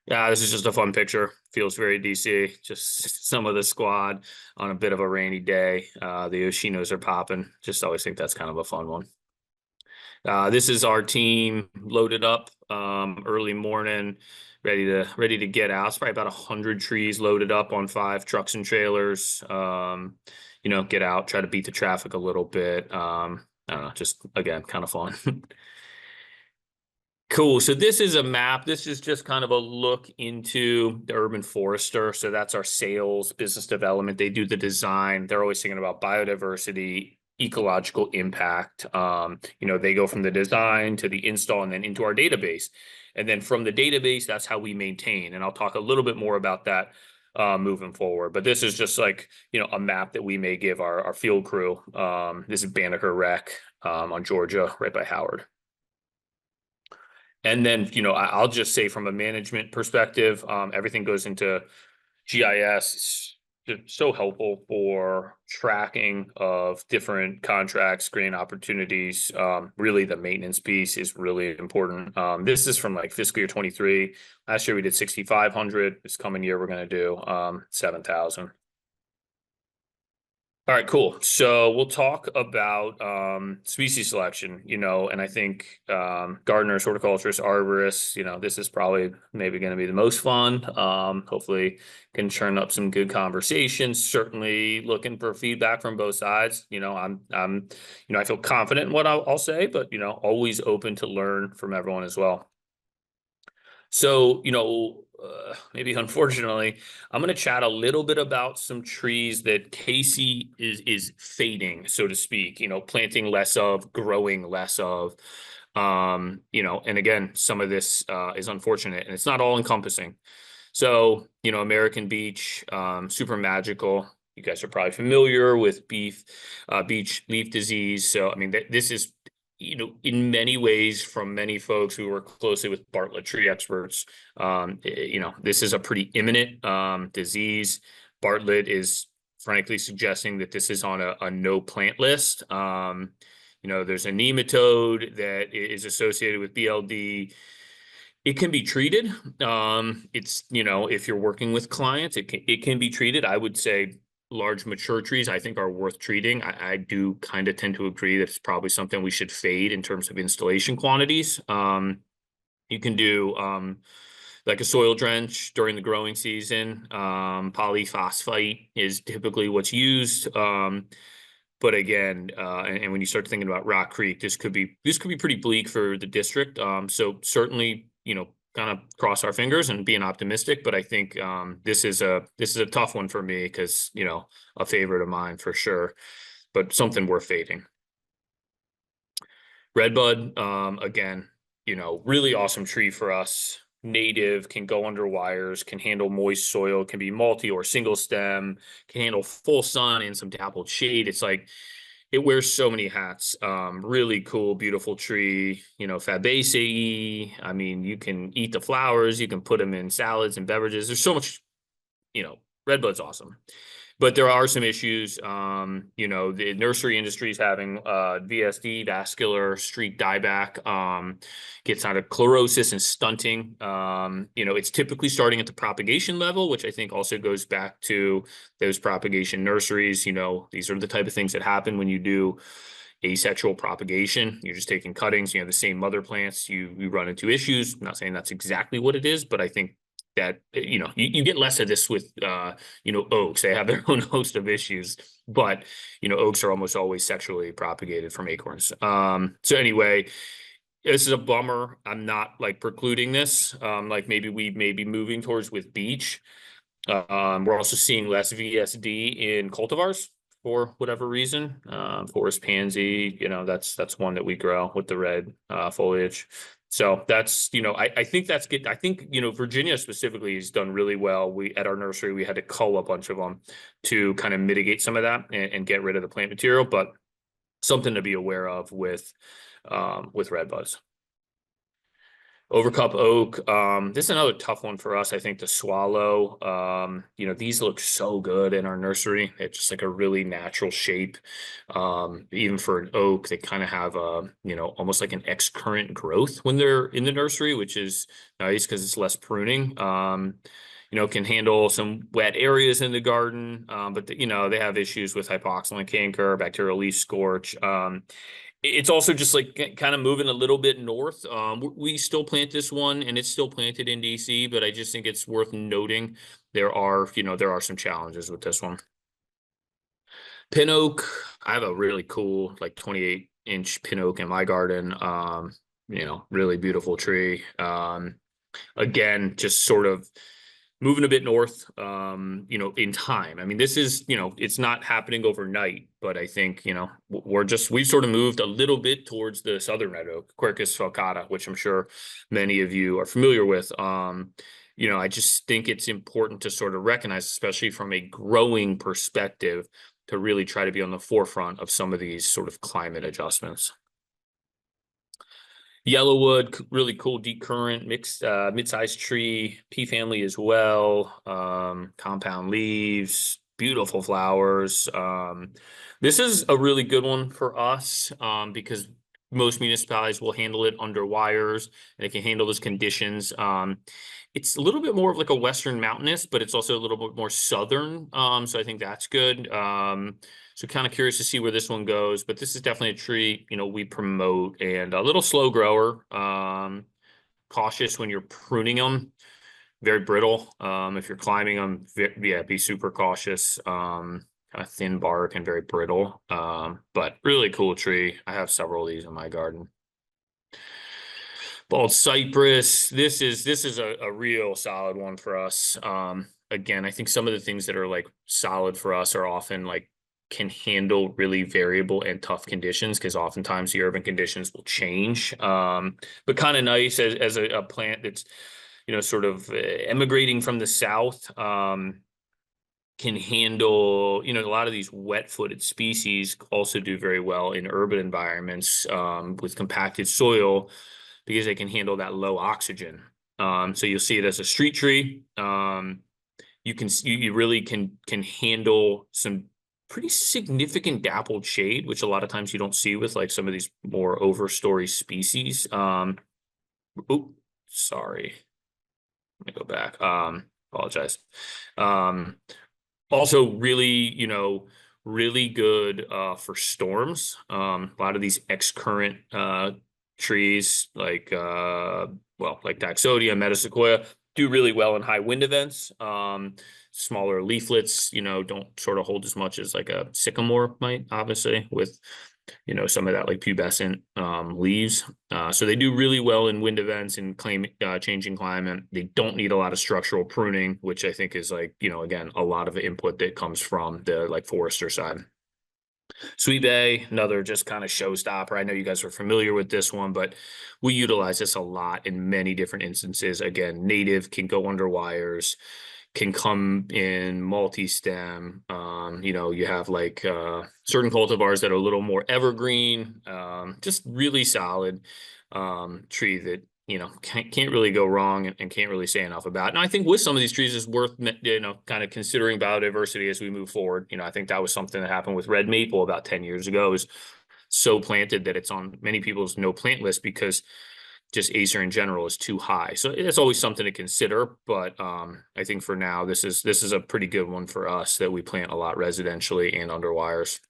Yeah, this is just a fun picture. Feels very DC. Just some of the squad on a bit of a rainy day. The Oshinos are popping. Just always think that's kind of a fun one. This is our team loaded up early morning, ready to get out. It's probably about 100 trees loaded up on 5 trucks and trailers. You know, get out, try to beat the traffic a little bit. I don't know, just again, kind of fun. Cool. So this is a map. This is just kind of a look into the urban forester. So that's our sales, business development. They do the design. They're always thinking about biodiversity, ecological impact. You know, they go from the design to the install and then into our database. And then from the database, that's how we maintain. And I'll talk a little bit more about that moving forward. But this is just like, you know, a map that we may give our field crew. This is Banneker Rec on Georgia, right by Howard. And then, you know, I'll just say from a management perspective, everything goes into GIS. It's so helpful for tracking of different contracts, grant opportunities. Really, the maintenance piece is really important. This is from like fiscal year 23. Last year we did 6,500. This coming year we're going to do 7,000. All right, cool. So we'll talk about species selection, you know, and I think gardeners, horticulturists, arborists, you know, this is probably maybe going to be the most fun. Hopefully can churn up some good conversations. Certainly looking for feedback from both sides. You know, you know, I feel confident in what I'll say, but, you know, always open to learn from everyone as well. So, you know, maybe unfortunately, I'm going to chat a little bit about some trees that Casey is fading, so to speak, you know, planting less of, growing less of. You know, and again, some of this is unfortunate and it's not all encompassing. So, you know, American beech, super magical. You guys are probably familiar with beech leaf disease. So, I mean, this is, you know, in many ways from many folks who work closely with Bartlett tree experts, you know, this is a pretty imminent disease. Bartlett is frankly suggesting that this is on a no plant list. You know, there's a nematode that is associated with BLD. It can be treated. It's, you know, if you're working with clients, it can be treated. I would say large mature trees, I think, are worth treating. I do kind of tend to agree that it's probably something we should fade in terms of installation quantities. You can do like a soil drench during the growing season. Polyphosphite is typically what's used. But again, and when you start thinking about Rock Creek, this could be pretty bleak for the district. So certainly, you know, kind of cross our fingers and being optimistic. But I think this is a tough one for me because, you know, a favorite of mine for sure, but something worth fading. Redbud, again, you know, really awesome tree for us. Native, can go under wires, can handle moist soil, can be multi or single stem, can handle full sun and some dappled shade. It's like it wears so many hats. Really cool, beautiful tree. You know, Fabaceae. I mean, you can eat the flowers, you can put them in salads and beverages. There's so much, you know, redbud's awesome. But there are some issues. You know, the nursery industry is having VSD, vascular streak dieback, gets out of chlorosis and stunting. You know, it's typically starting at the propagation level, which I think also goes back to those propagation nurseries. You know, these are the type of things that happen when you do asexual propagation. You're just taking cuttings, you have the same mother plants, you run into issues. I'm not saying that's exactly what it is, but I think that, you know, you get less of this with, you know, oaks. They have their own host of issues, but, you know, oaks are almost always sexually propagated from acorns. So anyway, this is a bummer. I'm not like precluding this. Like maybe we may be moving towards with beech. We're also seeing less VSD in cultivars. for whatever reason. Forest pansy, that's one that we grow with the red foliage. So that's, I think that's good. I think, Virginia specifically has done really well. At our nursery, we had to cull a bunch of them to kind of mitigate some of that and get rid of the plant material, but something to be aware of with red buds. Overcup oak. This is another tough one for us, I think, to swallow. These look so good in our nursery. It's just like a really natural shape. Even for an oak, they kind of have almost like an excurrent growth when they're in the nursery, which is nice because it's less pruning. Can handle some wet areas in the garden, but they have issues with hypoxylon canker, bacterial leaf scorch. It's also just like kind of moving a little bit north. We still plant this one, and it's still planted in DC, but I just think it's worth noting there are some challenges with this one. Pin oak, I have a really cool like 28-inch pin oak in my garden. Really beautiful tree. Again, just sort of moving a bit north, in time. I mean, this is, it's not happening overnight, but I think, we've sort of moved a little bit towards the southern red oak, Quercus falcata, which I'm sure many of you are familiar with. I just think it's important to sort of recognize, especially from a growing perspective, to really try to be on the forefront of some of these sort of climate adjustments. Yellowwood, really cool deep current, mixed mid-sized tree, pea family as well, compound leaves, beautiful flowers. This is a really good one for us because most municipalities will handle it under wires and it can handle those conditions. It's a little bit more of like a western mountainous, but it's also a little bit more southern. So I think that's good. So kind of curious to see where this one goes, but this is definitely a tree, we promote, and a little slow grower, cautious when you're pruning them, very brittle. If you're climbing them, be super cautious. Kind of thin bark and very brittle. But really cool tree. I have several of these in my garden. Bald cypress. This is a real solid one for us. Again, I think some of the things that are like solid for us are often like can handle really variable and tough conditions because oftentimes the urban conditions will change. But kind of nice as a plant that's, sort of emigrating from the south. Can handle, a lot of these wet-footed species also do very well in urban environments with compacted soil because they can handle that low oxygen. So you'll see it as a street tree. You really can handle some pretty significant dappled shade, which a lot of times you don't see with like some of these more overstory species. Sorry. Let me go back. Apologize. Also really, really good for storms. A lot of these X-current trees like like Taxodia, Metasequoia do really well in high wind events. Smaller leaflets, don't sort of hold as much as like a sycamore might, obviously, with some of that like pubescent leaves. So they do really well in wind events and changing climate. They don't need a lot of structural pruning, which I think is like, again, a lot of input that comes from the like forester side. Sweet Bay, another just kind of showstopper. I know you guys are familiar with this one, but we utilize this a lot in many different instances. Again, native, can go under wires, can come in multi-stem. You have like certain cultivars that are a little more evergreen, just really solid tree that can't really go wrong and can't really say enough about. And I think with some of these trees is worth kind of considering biodiversity as we move forward. I think that was something that happened with red maple about 10 years ago. It was so planted that it's on many people's no plant list because just Acer in general is too high. So it's always something to consider, but I think for now this is a pretty good one for us that we plant a lot residentially and under wires.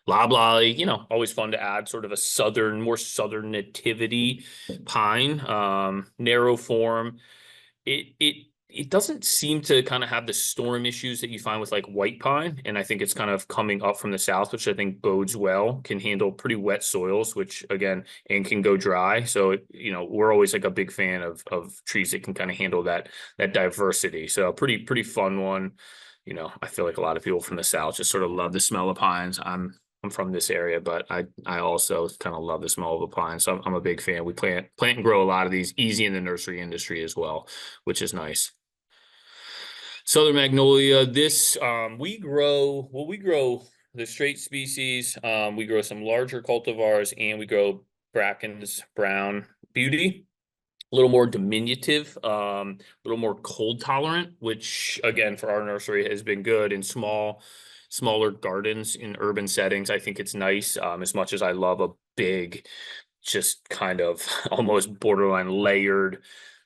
Loblolly, always fun to add sort of a more southern nativity pine, narrow form. It doesn't seem to kind of have the storm issues that you find with like white pine. And I think it's kind of coming up from the south, which I think bodes well, can handle pretty wet soils, which again, and can go dry. So, we're always like a big fan of trees that can kind of handle that diversity. So pretty fun one. you know, I feel like a lot of people from the South just sort of love the smell of pines. I'm from this area, but I also kind of love the smell of a pine. So I'm a big fan. We plant and grow a lot of these easy in the nursery industry as well, which is nice. Southern magnolia, this we grow the straight species. We grow some larger cultivars, and we grow Bracken's brown beauty, a little more diminutive, a little more cold tolerant, which again for our nursery has been good in smaller gardens in urban settings. I think it's nice, as much as I love a big, just kind of almost borderline layered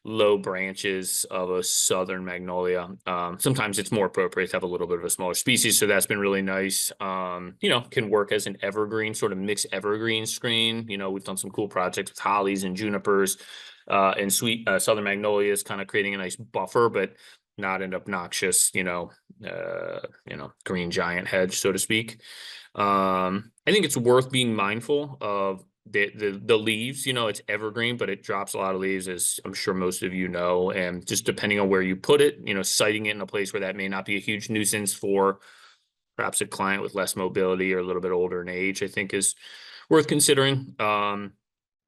low branches of a southern magnolia. Sometimes it's more appropriate to have a little bit of a smaller species, so that's been really nice. You know, can work as an evergreen, sort of mixed evergreen screen. You know, we've done some cool projects with hollies and junipers, and sweet southern magnolias, kind of creating a nice buffer, but not an obnoxious, green giant hedge, so to speak. I think it's worth being mindful of the leaves. You know, it's evergreen, but it drops a lot of leaves, as I'm sure most of you know. And just depending on where you put it, you know, siting it in a place where that may not be a huge nuisance for perhaps a client with less mobility or a little bit older in age, I think is worth considering.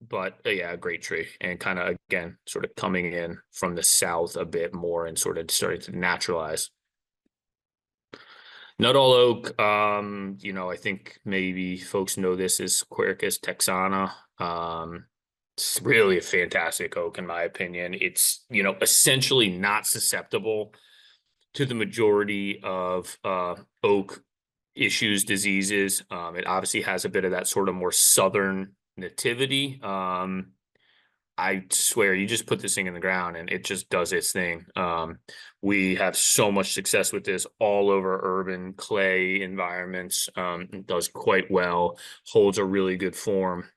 But yeah, a great tree, and kind of again, sort of coming in from the south a bit more and sort of starting to naturalize. Nuttall oak, you know, I think maybe folks know this as Quercus texana. It's really a fantastic oak, in my opinion. It's, you know, essentially not susceptible to the majority of oak issues, diseases. It obviously has a bit of that sort of more southern nativity. I swear, you just put this thing in the ground and it just does its thing. We have so much success with this all over urban clay environments. It does quite well, holds a really good form.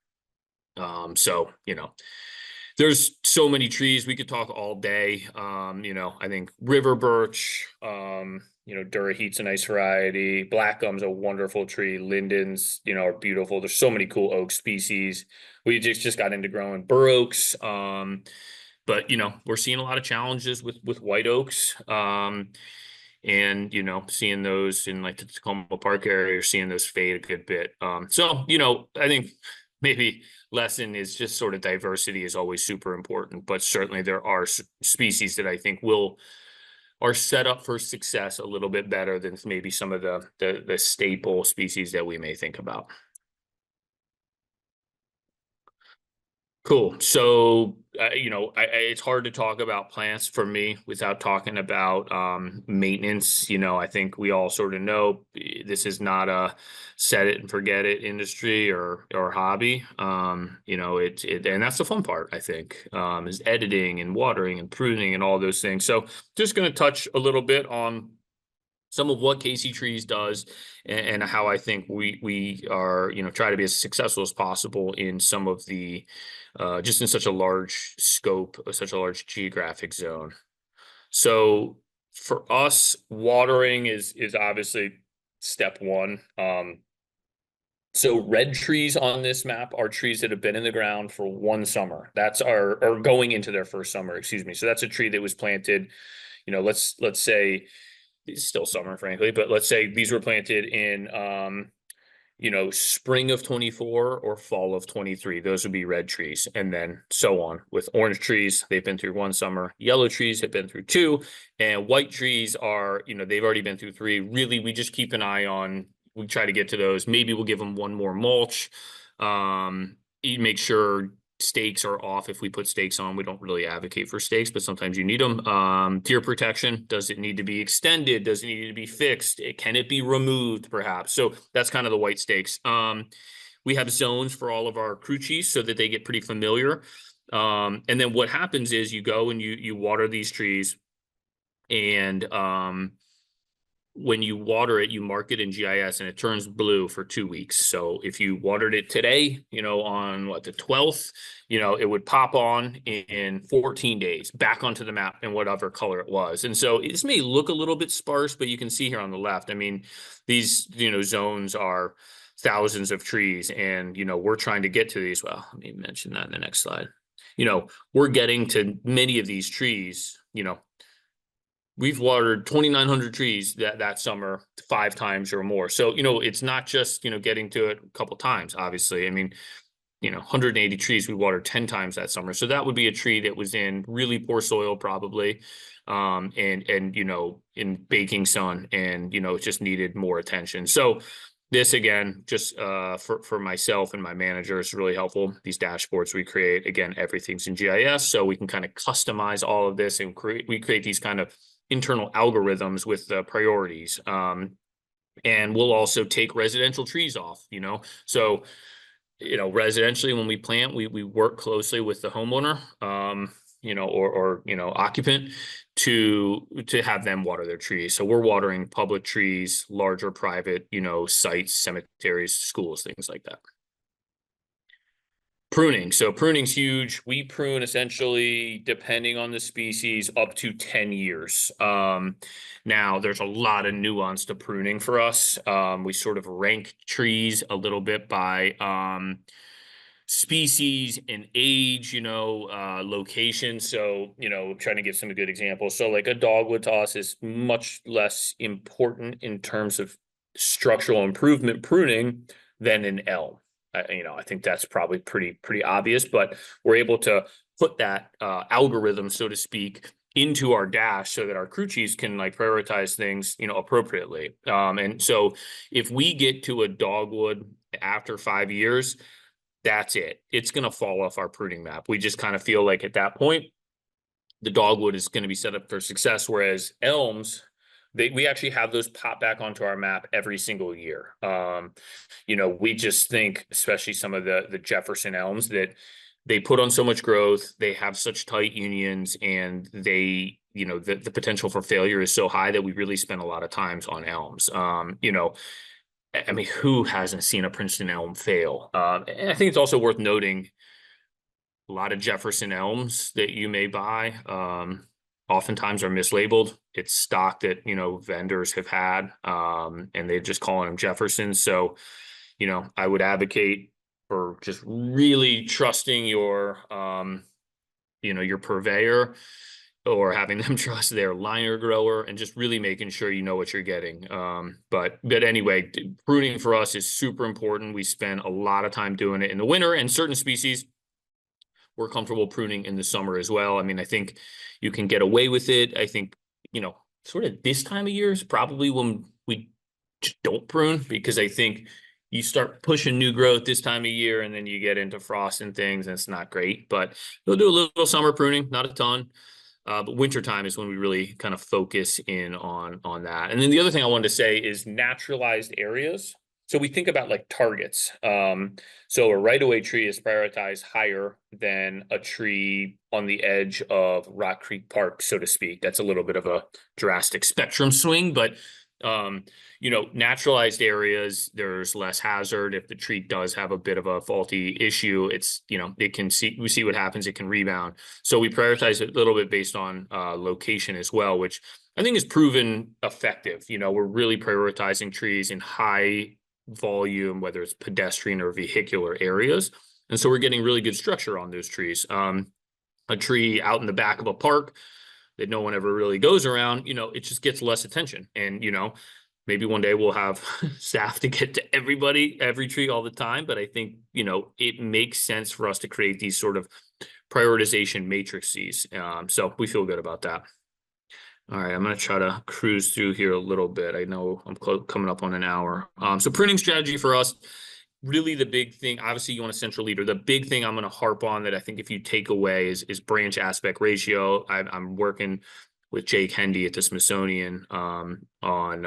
So, you know, there's so many trees. We could talk all day. You know, I think river birch, you know, Duraheat's a nice variety. Black gum's a wonderful tree. Lindens, you know, are beautiful. There's so many cool oak species. We just got into growing bur oaks. But you know, we're seeing a lot of challenges with white oaks. And you know, seeing those in like the Tacoma Park area, you're seeing those fade a good bit. So you know, I think maybe lesson is just sort of diversity is always super important, but certainly there are species that I think are set up for success a little bit better than maybe some of the staple species that we may think about. Cool. So, you know, it's hard to talk about plants for me without talking about maintenance. You know, I think we all sort of know this is not a set it and forget it industry or hobby. You know, and that's the fun part, I think, is editing and watering and pruning and all those things. So, just going to touch a little bit on some of what KC Trees does, and how I think we are, you know, try to be as successful as possible in some of the just in such a large scope, such a large geographic zone. So for us, watering is obviously step one. So red trees on this map are trees that have been in the ground for one summer. That's or going into their first summer, excuse me. So that's a tree that was planted, you know, let's say it's still summer, frankly, but let's say these were planted in you know, spring of 24 or fall of 23. Those would be red trees. And then so on with orange trees. They've been through one summer. Yellow trees have been through two. And white trees are, you know, they've already been through three. Really, we just keep an eye on, we try to get to those. Maybe we'll give them one more mulch. You make sure stakes are off. If we put stakes on, we don't really advocate for stakes, but sometimes you need them. Deer protection, does it need to be extended? Does it need to be fixed? Can it be removed perhaps? So that's kind of the white stakes. We have zones for all of our crew chiefs so that they get pretty familiar. And then what happens is you go and you water these trees, and when you water it, you mark it in GIS and it turns blue for 2 weeks. So if you watered it today, you know, on what, the 12th, you know, it would pop on in 14 days back onto the map in whatever color it was. And so this may look a little bit sparse, but you can see here on the left, I mean, these, you know, zones are thousands of trees, and, you know, we're trying to get to these. Well, let me mention that in the next slide. You know, we're getting to many of these trees, you know, we've watered 2,900 trees that summer 5 times or more. So, it's not just, getting to it a couple times, obviously. I mean, 180 trees we watered 10 times that summer. So that would be a tree that was in really poor soil, probably, and in baking sun, and it just needed more attention. So this, again, just for myself and my manager, is really helpful. These dashboards we create, again, everything's in GIS, so we can kind of customize all of this, and we create these kind of internal algorithms with the priorities. And we'll also take residential trees off, so residentially, when we plant, we work closely with the homeowner, or occupant, to have them water their trees. So we're watering public trees, larger private, sites, cemeteries, schools, things like that. Pruning. So pruning's huge. We prune, essentially, depending on the species, up to 10 years. Now there's a lot of nuance to pruning for us. We sort of rank trees a little bit by species and age, location. So, trying to give some good examples. So like a dogwood to us is much less important in terms of structural improvement pruning than an elm. I think that's probably pretty obvious, but we're able to put that algorithm, so to speak, into our dash so that our crew chiefs can prioritize things, appropriately. And so if we get to a dogwood after 5 years, that's it. It's going to fall off our pruning map. We just kind of feel like at that point, the dogwood is going to be set up for success, whereas elms, we actually have those pop back onto our map every single year. We just think, especially some of the Jefferson elms, that they put on so much growth, they have such tight unions, and the potential for failure is so high that we really spend a lot of times on elms. I mean, who hasn't seen a Princeton elm fail? And I think it's also worth noting, a lot of Jefferson elms that you may buy oftentimes are mislabeled. It's stock that, vendors have had, and they're just calling them Jefferson. So, I would advocate for just really trusting your purveyor, or having them trust their liner grower, and just really making sure you know what you're getting. But anyway, pruning for us is super important. We spend a lot of time doing it in the winter, and certain species we're comfortable pruning in the summer as well. I mean, I think you can get away with it. I think, sort of this time of year is probably when we just don't prune, because I think you start pushing new growth this time of year, and then you get into frost and things, and it's not great. But we'll do a little summer pruning, not a ton. But wintertime is when we really kind of focus in on that. And then the other thing I wanted to say is naturalized areas. So we think about targets. So a right-of-way tree is prioritized higher than a tree on the edge of Rock Creek Park, so to speak. That's a little bit of a drastic spectrum swing, but naturalized areas, there's less hazard. If the tree does have a bit of a faulty issue, we see what happens, it can rebound. So we prioritize it a little bit based on location as well, which I think is proven effective. We're really prioritizing trees in high volume, whether it's pedestrian or vehicular areas. And so we're getting really good structure on those trees. A tree out in the back of a park that no one ever really goes around, it just gets less attention. And, maybe one day we'll have staff to get to every tree all the time. But I think, it makes sense for us to create these sort of prioritization matrices. So we feel good about that. All right, I'm going to try to cruise through here a little bit. I know I'm coming up on an hour. So pruning strategy for us, really the big thing, obviously you want a central leader. The big thing I'm going to harp on, that I think if you take away, is branch aspect ratio. I'm working with Jake Hendy at the Smithsonian on and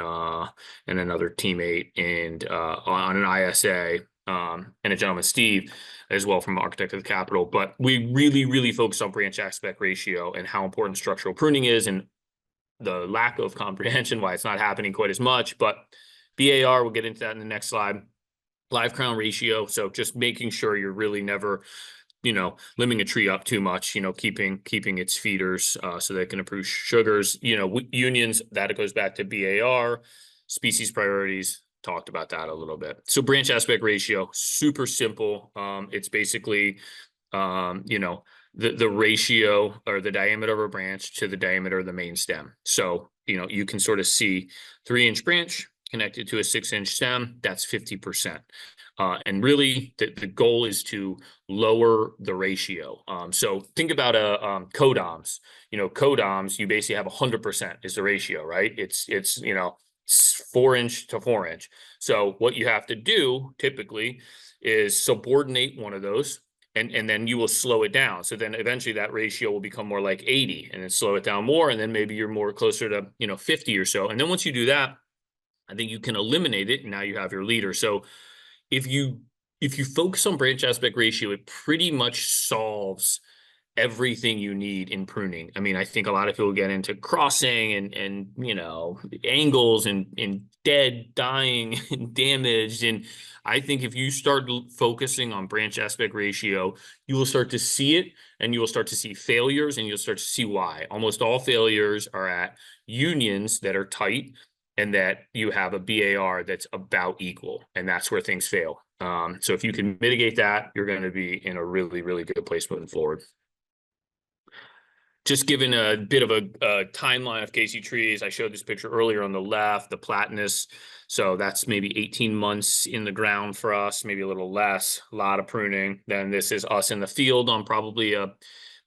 another teammate, and on an ISA, and a gentleman, Steve, as well, from Architect of the Capitol. But we really focus on branch aspect ratio and how important structural pruning is, and the lack of comprehension, why it's not happening quite as much. But BAR, we'll get into that in the next slide. Live crown ratio. So just making sure you're really never, limbing a tree up too much, keeping its feeders so they can improve sugars, unions, that goes back to BAR. Species priorities, talked about that a little bit. So branch aspect ratio, super simple. It's basically, the ratio or the diameter of a branch to the diameter of the main stem. So, you can sort of see 3-inch branch connected to a 6-inch stem, that's 50%. And really, the goal is to lower the ratio. So think about codoms. Codoms, you basically have 100% is the ratio, right? It's 4-inch to 4-inch. So what you have to do typically is subordinate one of those, and then you will slow it down. So then eventually that ratio will become more like 80, and then slow it down more, and then maybe you're more closer to 50 or so. And then once you do that, I think you can eliminate it, and now you have your leader. So if you focus on branch aspect ratio, it pretty much solves everything you need in pruning. I mean, I think a lot of people get into crossing and angles and dead, dying, and damaged. And I think if you start focusing on branch aspect ratio, you will start to see it, and you will start to see failures, and you'll start to see why. Almost all failures are at unions that are tight, and that you have a BAR that's about equal, and that's where things fail. So if you can mitigate that, you're going to be in a really, really good place moving forward. Just giving a bit of a timeline of Casey trees. I showed this picture earlier on the left, the platanus. So that's maybe 18 months in the ground for us, maybe a little less, a lot of pruning. Then this is us in the field on probably a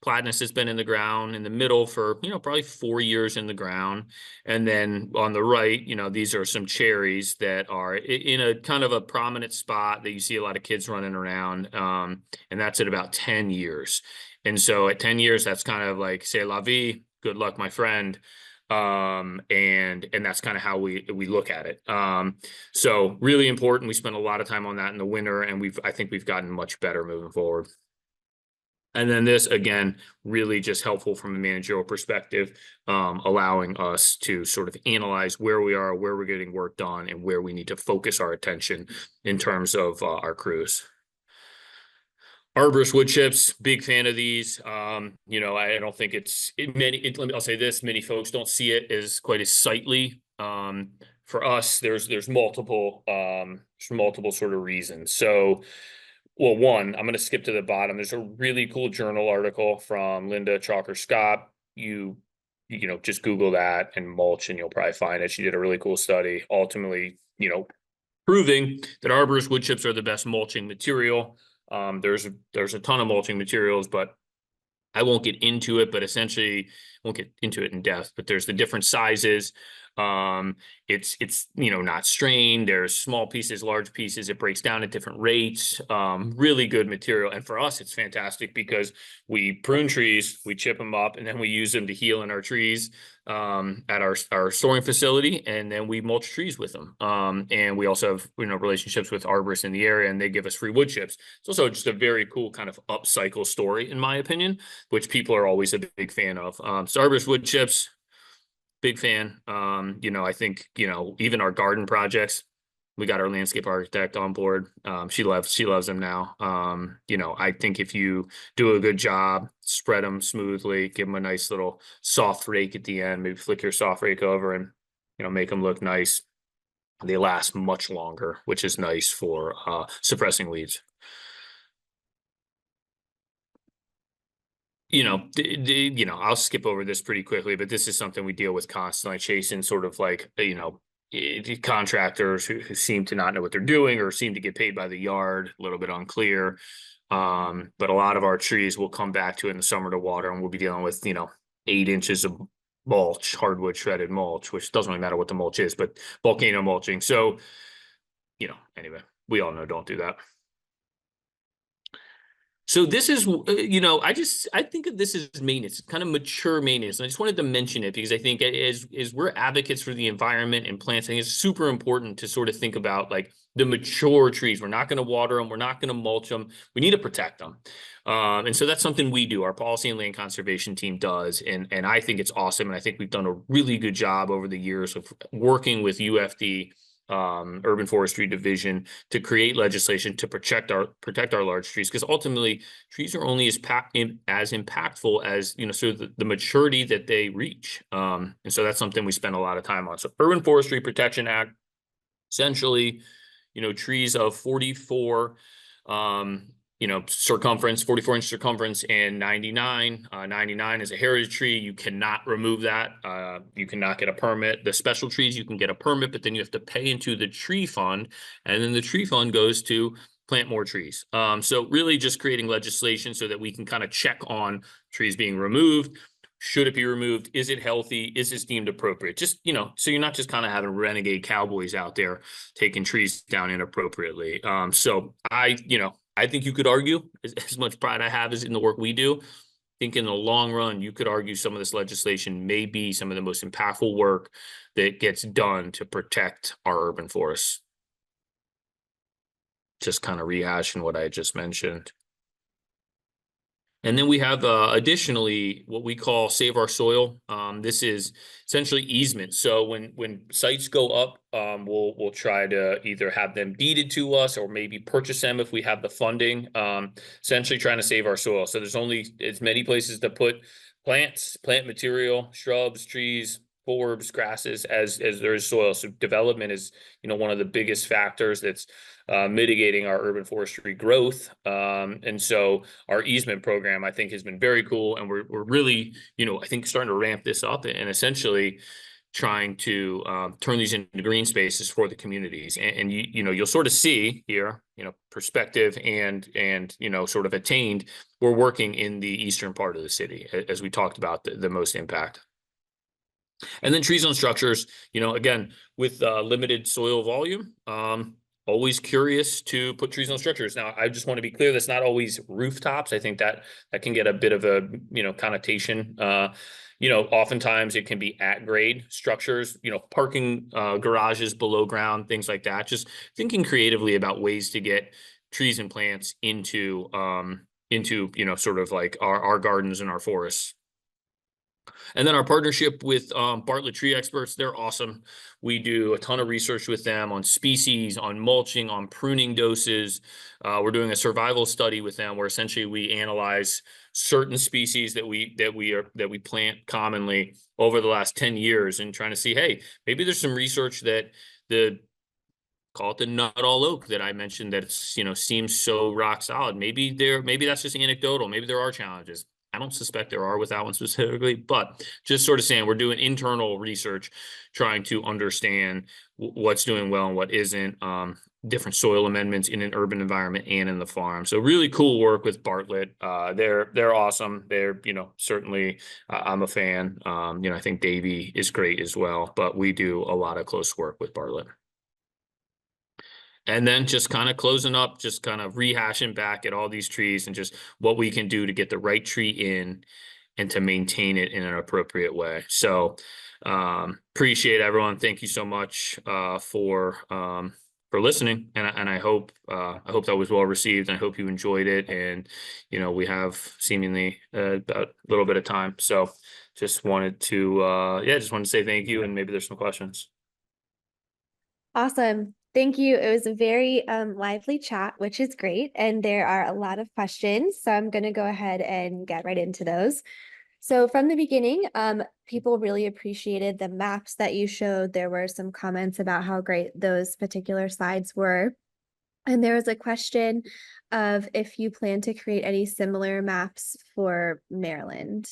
platanus has been in the ground in the middle for, probably 4 years in the ground. And then on the right, these are some cherries that are in a kind of a prominent spot that you see a lot of kids running around. And that's at about 10 years. And so at 10 years, that's kind of like, c'est la vie, good luck, my friend. And that's kind of how we look at it. So really important. We spend a lot of time on that in the winter, and I think we've gotten much better moving forward. And then this, again, really just helpful from a managerial perspective, allowing us to sort of analyze where we are, where we're getting work done, and where we need to focus our attention in terms of our crews. Arborist wood chips, big fan of these. I don't think I'll say this, many folks don't see it as quite as sightly. For us, there's multiple sort of reasons. So, well, one, I'm going to skip to the bottom. There's a really cool journal article from Linda Chalker Scott. Just Google that and mulch, and you'll probably find it. She did a really cool study, ultimately, proving that arborist wood chips are the best mulching material. There's a ton of mulching materials, but I won't get into it, but essentially won't get into it in depth, but there's the different sizes. It's not strained. There's small pieces, large pieces. It breaks down at different rates. Really good material. And for us, it's fantastic because we prune trees, we chip them up, and then we use them to heal in our trees at our storing facility, and then we mulch trees with them. And we also have relationships with arborists in the area, and they give us free wood chips. It's also just a very cool kind of upcycle story, in my opinion, which people are always a big fan of. So arborist wood chips, big fan. I think, even our garden projects, we got our landscape architect on board. She loves them now. I think if you do a good job, spread them smoothly, give them a nice little soft rake at the end, maybe flick your soft rake over and, make them look nice. They last much longer, which is nice for suppressing weeds. I'll skip over this pretty quickly, but this is something we deal with constantly, chasing sort of like, contractors who seem to not know what they're doing or seem to get paid by the yard, a little bit unclear. But a lot of our trees will come back to it in the summer to water, and we'll be dealing with, 8 inches of mulch, hardwood shredded mulch, which doesn't really matter what the mulch is, but volcano mulching. So, anyway, we all know don't do that. So this is, I think of this as maintenance, kind of mature maintenance. And I just wanted to mention it because I think as we're advocates for the environment and plants, I think it's super important to sort of think about like the mature trees. We're not going to water them. We're not going to mulch them. We need to protect them. And so that's something we do. Our policy and land conservation team does. And I think it's awesome. And I think we've done a really good job over the years of working with UFD, urban forestry division, to create legislation to protect our large trees, because ultimately trees are only as impactful as sort of the maturity that they reach, and so that's something we spend a lot of time on. So Urban Forestry Protection Act, essentially trees of 44 circumference, 44-inch circumference, and 99. 99 is a heritage tree. You cannot remove that. You cannot get a permit. The special trees, you can get a permit, but then you have to pay into the tree fund, and then the tree fund goes to plant more trees. So really just creating legislation so that we can kind of check on trees being removed. Should it be removed? Is it healthy? Is this deemed appropriate? Just, so you're not just kind of having renegade cowboys out there taking trees down inappropriately. So I think you could argue, as much pride I have as in the work we do, I think in the long run, you could argue some of this legislation may be some of the most impactful work that gets done to protect our urban forests. Just kind of rehashing what I just mentioned. And then we have additionally what we call Save Our Soil. This is essentially easement. So when sites go up, we'll try to either have them deeded to us or maybe purchase them if we have the funding. Essentially trying to save our soil. So there's only as many places to put plants, plant material, shrubs, trees, forbs, grasses as there is soil. So development is one of the biggest factors that's mitigating our urban forestry growth. And so our easement program, I think, has been very cool. And we're really, I think, starting to ramp this up and essentially trying to turn these into green spaces for the communities. And you'll sort of see here, perspective and sort of attained. We're working in the eastern part of the city, as we talked about, the most impact. And then tree zone structures, again, with limited soil volume, always curious to put trees on structures. Now, I just want to be clear, that's not always rooftops. I think that can get a bit of a, connotation. Oftentimes it can be at grade structures, parking garages below ground, things like that. Just thinking creatively about ways to get trees and plants into sort of like our gardens and our forests. And then our partnership with Bartlett Tree Experts, they're awesome. We do a ton of research with them on species, on mulching, on pruning doses. We're doing a survival study with them where essentially we analyze certain species that we plant commonly over the last 10 years and trying to see, hey, maybe there's some research that call it the nut all oak that I mentioned that seems so rock solid. Maybe that's just anecdotal. Maybe there are challenges. I don't suspect there are with that one specifically, but just sort of saying we're doing internal research, trying to understand what's doing well and what isn't, different soil amendments in an urban environment and in the farm. So really cool work with Bartlett. They're awesome. They're, certainly I'm a fan. I think Davey is great as well, but we do a lot of close work with Bartlett. And then just kind of closing up, just kind of rehashing back at all these trees and just what we can do to get the right tree in and to maintain it in an appropriate way. So appreciate everyone. Thank you so much for listening. And I hope that was well received. And I hope you enjoyed it. And, we have seemingly about a little bit of time. So just wanted to say thank you. And maybe there's some questions. Awesome. Thank you. It was a very lively chat, which is great. And there are a lot of questions. So I'm going to go ahead and get right into those. So from the beginning, people really appreciated the maps that you showed. There were some comments about how great those particular slides were. And there was a question of if you plan to create any similar maps for Maryland.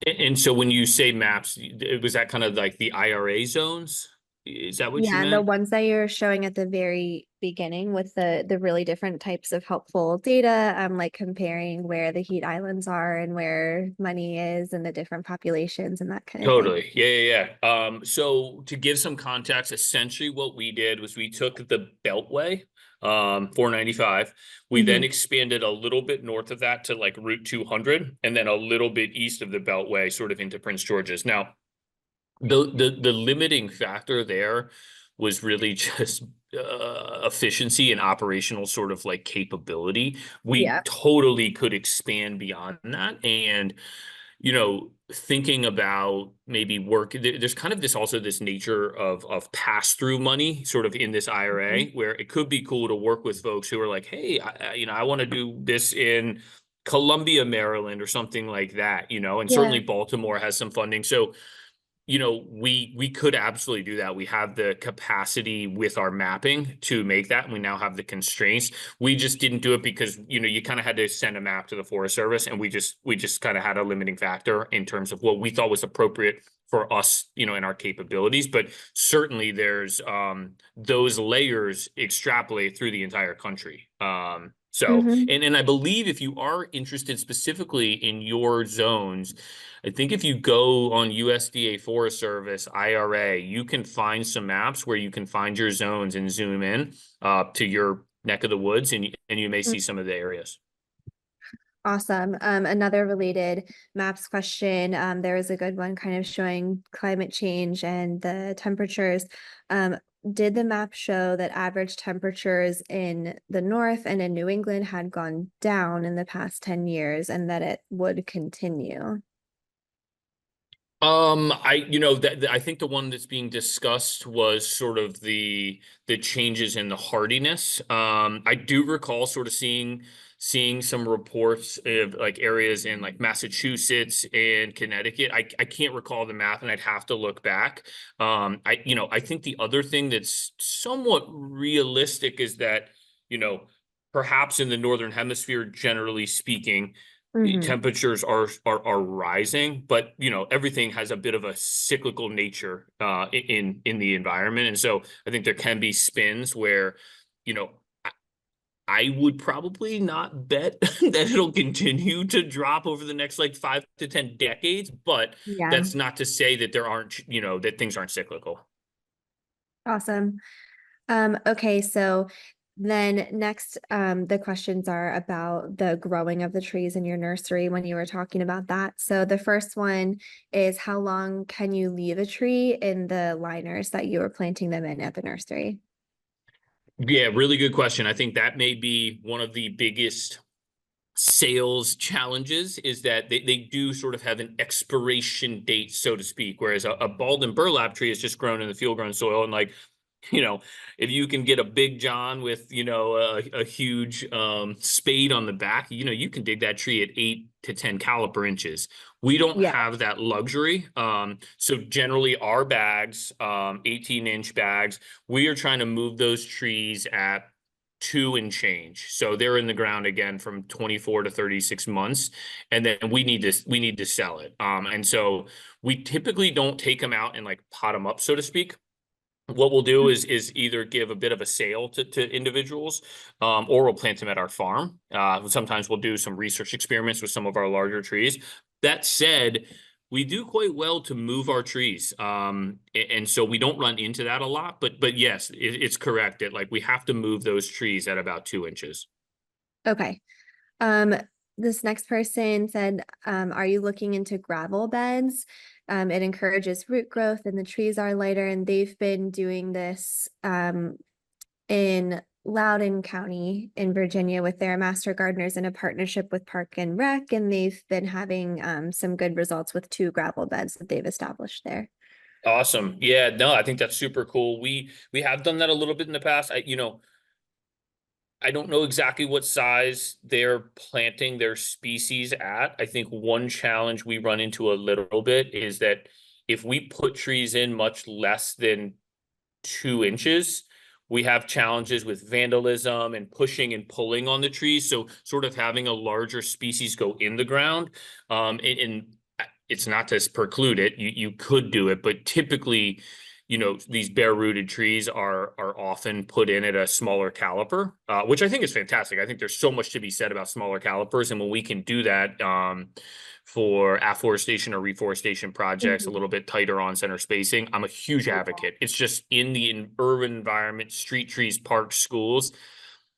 And so when you say maps, was that kind of like the IRA zones? Is that what you meant? The ones that you're showing at the very beginning with the really different types of helpful data, like comparing where the heat islands are and where money is and the different populations and that kind of thing. Totally. Yeah. So to give some context, essentially what we did was we took the Beltway, 495. We then expanded a little bit north of that to like Route 200, and then a little bit east of the Beltway, sort of into Prince George's. Now, the limiting factor there was really just efficiency and operational sort of like capability. We totally could expand beyond that. And, thinking about maybe there's kind of this nature of pass-through money sort of in this IRA where it could be cool to work with folks who are like, hey, I want to do this in Columbia, Maryland or something like that, and certainly Baltimore has some funding. So we could absolutely do that. We have the capacity with our mapping to make that, and we now have the constraints. We just didn't do it because, you kind of had to send a map to the Forest Service, and we just kind of had a limiting factor in terms of what we thought was appropriate for us, in our capabilities. But certainly there's those layers extrapolate through the entire country. So, Mhm. and I believe if you are interested specifically in your zones, I think if you go on USDA Forest Service IRA, you can find some maps where you can find your zones and zoom in to your neck of the woods, and you may see some of the areas. Awesome. Another related maps question. There was a good one kind of showing climate change and the temperatures. Um, did the map show that average temperatures in the north and in New England had gone down in the past 10 years and that it would continue? I think the one that's being discussed was sort of the changes in the hardiness. I do recall sort of seeing some reports of like areas in like Massachusetts and Connecticut. I can't recall the map, and I'd have to look back. I think the other thing that's somewhat realistic is that, you know, perhaps in the Northern Hemisphere, generally speaking, Hmm. temperatures are rising, but everything has a bit of a cyclical nature in the environment. And so I think there can be spins where, you know I, I would probably not bet that it'll continue to drop over the next like 5 to 10 decades, but Yeah. that's not to say that there aren't, that things aren't cyclical. Awesome. Okay, so then next, the questions are about the growing of the trees in your nursery when you were talking about that. So the first one is how long can you leave a tree in the liners that you were planting them in at the nursery? Yeah, really good question. I think that may be one of the biggest sales challenges, is that they do sort of have an expiration date, so to speak, whereas a bald and burlap tree is just grown in the field grown soil. And like, you know, if you can get a big John with, a huge spade on the back, you can dig that tree at 8 to 10 caliper inches. We don't Yeah. have that luxury. So generally our bags, 18-inch bags, we are trying to move those trees at 2 and change. So they're in the ground again from 24 to 36 months. And then we need to sell it. And so we typically don't take them out and like pot them up, so to speak. What we'll do is either give a bit of a sale to individuals, or we'll plant them at our farm. Sometimes we'll do some research experiments with some of our larger trees. That said, we do quite well to move our trees, and so we don't run into that a lot. But yes, it's correct that like we have to move those trees at about 2 inches. Okay. Um, this next person said, are you looking into gravel beds? It encourages root growth and the trees are lighter, and they've been doing this in Loudoun County in Virginia with their master gardeners in a partnership with Park and Rec, and they've been having some good results with 2 gravel beds that they've established there. Awesome. Yeah, no, I think that's super cool. We have done that a little bit in the past. I don't know exactly what size they're planting their species at. I think one challenge we run into a little bit is that if we put trees in much less than 2 inches, we have challenges with vandalism and pushing and pulling on the trees. So sort of having a larger species go in the ground, and it's not to preclude it. You could do it, but typically, these bare rooted trees are often put in at a smaller caliper, which I think is fantastic. I think there's so much to be said about smaller calipers, and when we can do that, for afforestation or reforestation projects, a Mhm. little bit tighter on center spacing, I'm a huge advocate. It's just in the urban environment, street trees, parks, schools.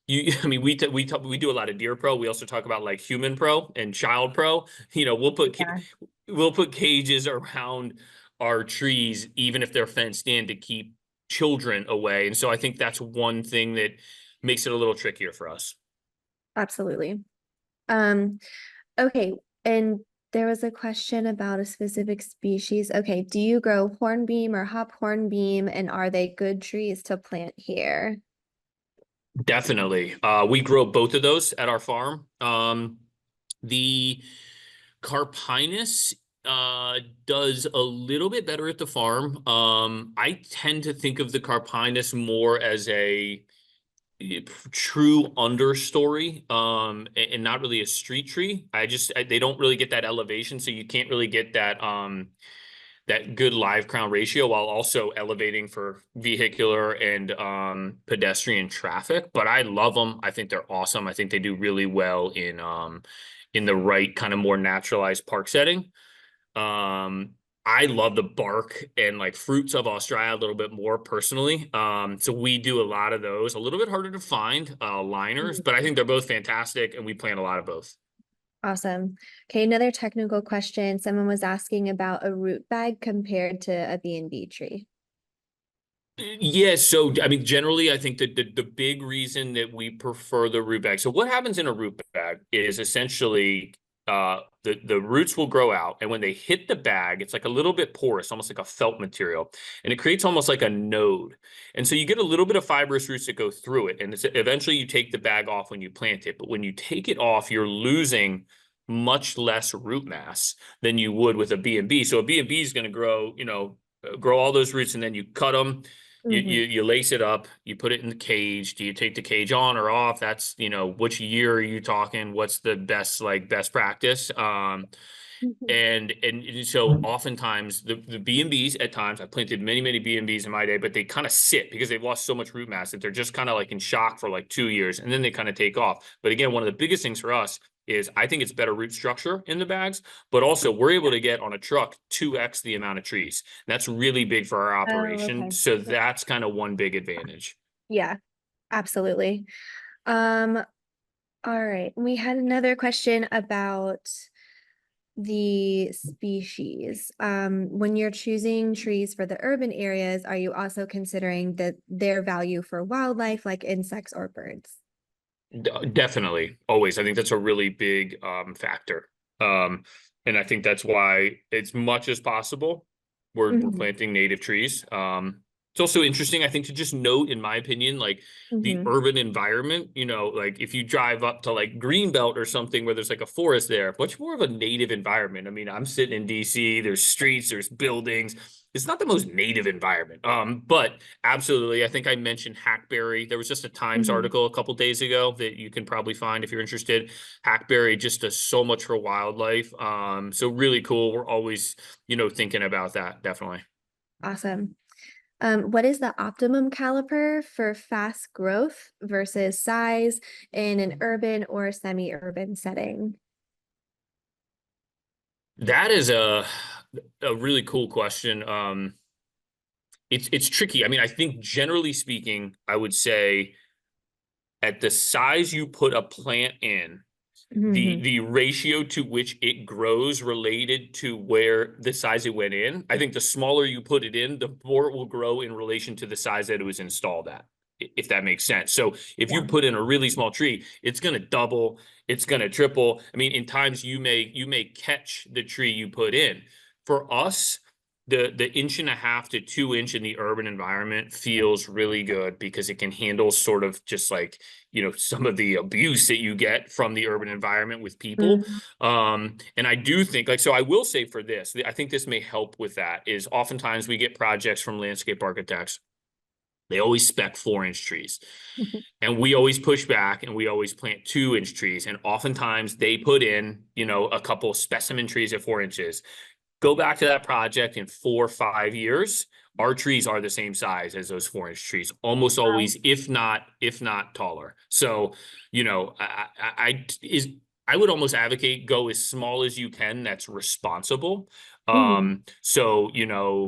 I mean, we do a lot of Deer Pro. We also talk about like Human Pro and Child Pro. Yeah, We'll put cages around our trees, even if they're fenced in, to keep children away. And so I think that's one thing that makes it a little trickier for us. absolutely. Um, okay, and there was a question about a specific species. Okay, do you grow hornbeam or hop hornbeam, and are they good trees to plant here? Definitely. We grow both of those at our farm. The Carpinus does a little bit better at the farm. I tend to think of the Carpinus more as a true understory, and not really a street tree. They don't really get that elevation, so you can't really get that good live crown ratio while also elevating for vehicular and pedestrian traffic. But I love them. I think they're awesome. I think they do really well in the right kind of more naturalized park setting. Um, I love the bark and like fruits of Australia a little bit more personally. So we do a lot of those, a little bit harder to find liners, but I think they're both fantastic and we plant a lot of both. Awesome. Okay, another technical question. Someone was asking about a root bag compared to a B&B tree. Yeah, so I mean, generally, I think that the big reason that we prefer the root bag. So what happens in a root bag is essentially the roots will grow out, and when they hit the bag, it's like a little bit porous, almost like a felt material, and it creates almost like a node. And so you get a little bit of fibrous roots that go through it, and eventually you take the bag off when you plant it. But when you take it off, you're losing much less root mass than you would with a B&B. So a B&B is going to grow, grow all those roots, and then you cut them. You lace it up, you put it in the cage. Do you take the cage on or off? That's, which year are you talking? What's the best practice? And so oftentimes the B&Bs at times, I've planted many B&Bs in my day, but they kind of sit because they've lost so much root mass that they're just kind of like in shock for like 2 years, and then they kind of take off. But again, one of the biggest things for us is I think it's better root structure in the bags, but also we're able to get on a truck 2x the amount of trees. And that's really big for our Oh, operation. okay. So that's kind of one big advantage. Yeah, absolutely. Um, all right. We had another question about the species. When you're choosing trees for the urban areas, are you also considering their value for wildlife, like insects or birds? Definitely, always. I think that's a really big factor. Um, and I think that's why, as much as possible, we're Mhm. planting native trees. It's also interesting, I think, to just note, in my opinion, like the Mhm. urban environment, like if you drive up to like Greenbelt or something where there's like a forest there, much more of a native environment. I mean, I'm sitting in DC, there's streets, there's buildings. It's not the most native environment. But absolutely, I think I mentioned hackberry. There was just a Times Mhm. article a couple days ago that you can probably find if you're interested. Hackberry just does so much for wildlife. So really cool. We're always, thinking about that, definitely. Awesome. What is the optimum caliper for fast growth versus size in an urban or semi-urban setting? That is a really cool question. It's tricky. I mean, I think generally speaking, I would say at the size you put a plant in, the Mhm. the ratio to which it grows related to where the size it went in. I think the smaller you put it in, the more it will grow in relation to the size that it was installed at, if that makes sense. So if you Yeah. put in a really small tree, it's going to double, it's going to triple. I mean, in times you may catch the tree you put in. For us, the 1.5 to 2 inch in the urban environment feels really good because it can handle sort of just like, some of the abuse that you get from the urban environment with people. Mhm. And I do think, like, so I will say for this, I think this may help with that, is oftentimes we get projects from landscape architects. They always spec 4 inch trees. And we always push back and we always plant 2 inch trees. And oftentimes they put in, a couple specimen trees at 4 inches. Go back to that project in 4 or 5 years, our trees are the same size as those 4 inch trees, almost Wow. always, if not taller. So, I would almost advocate go as small as you can. That's responsible. Mhm. So,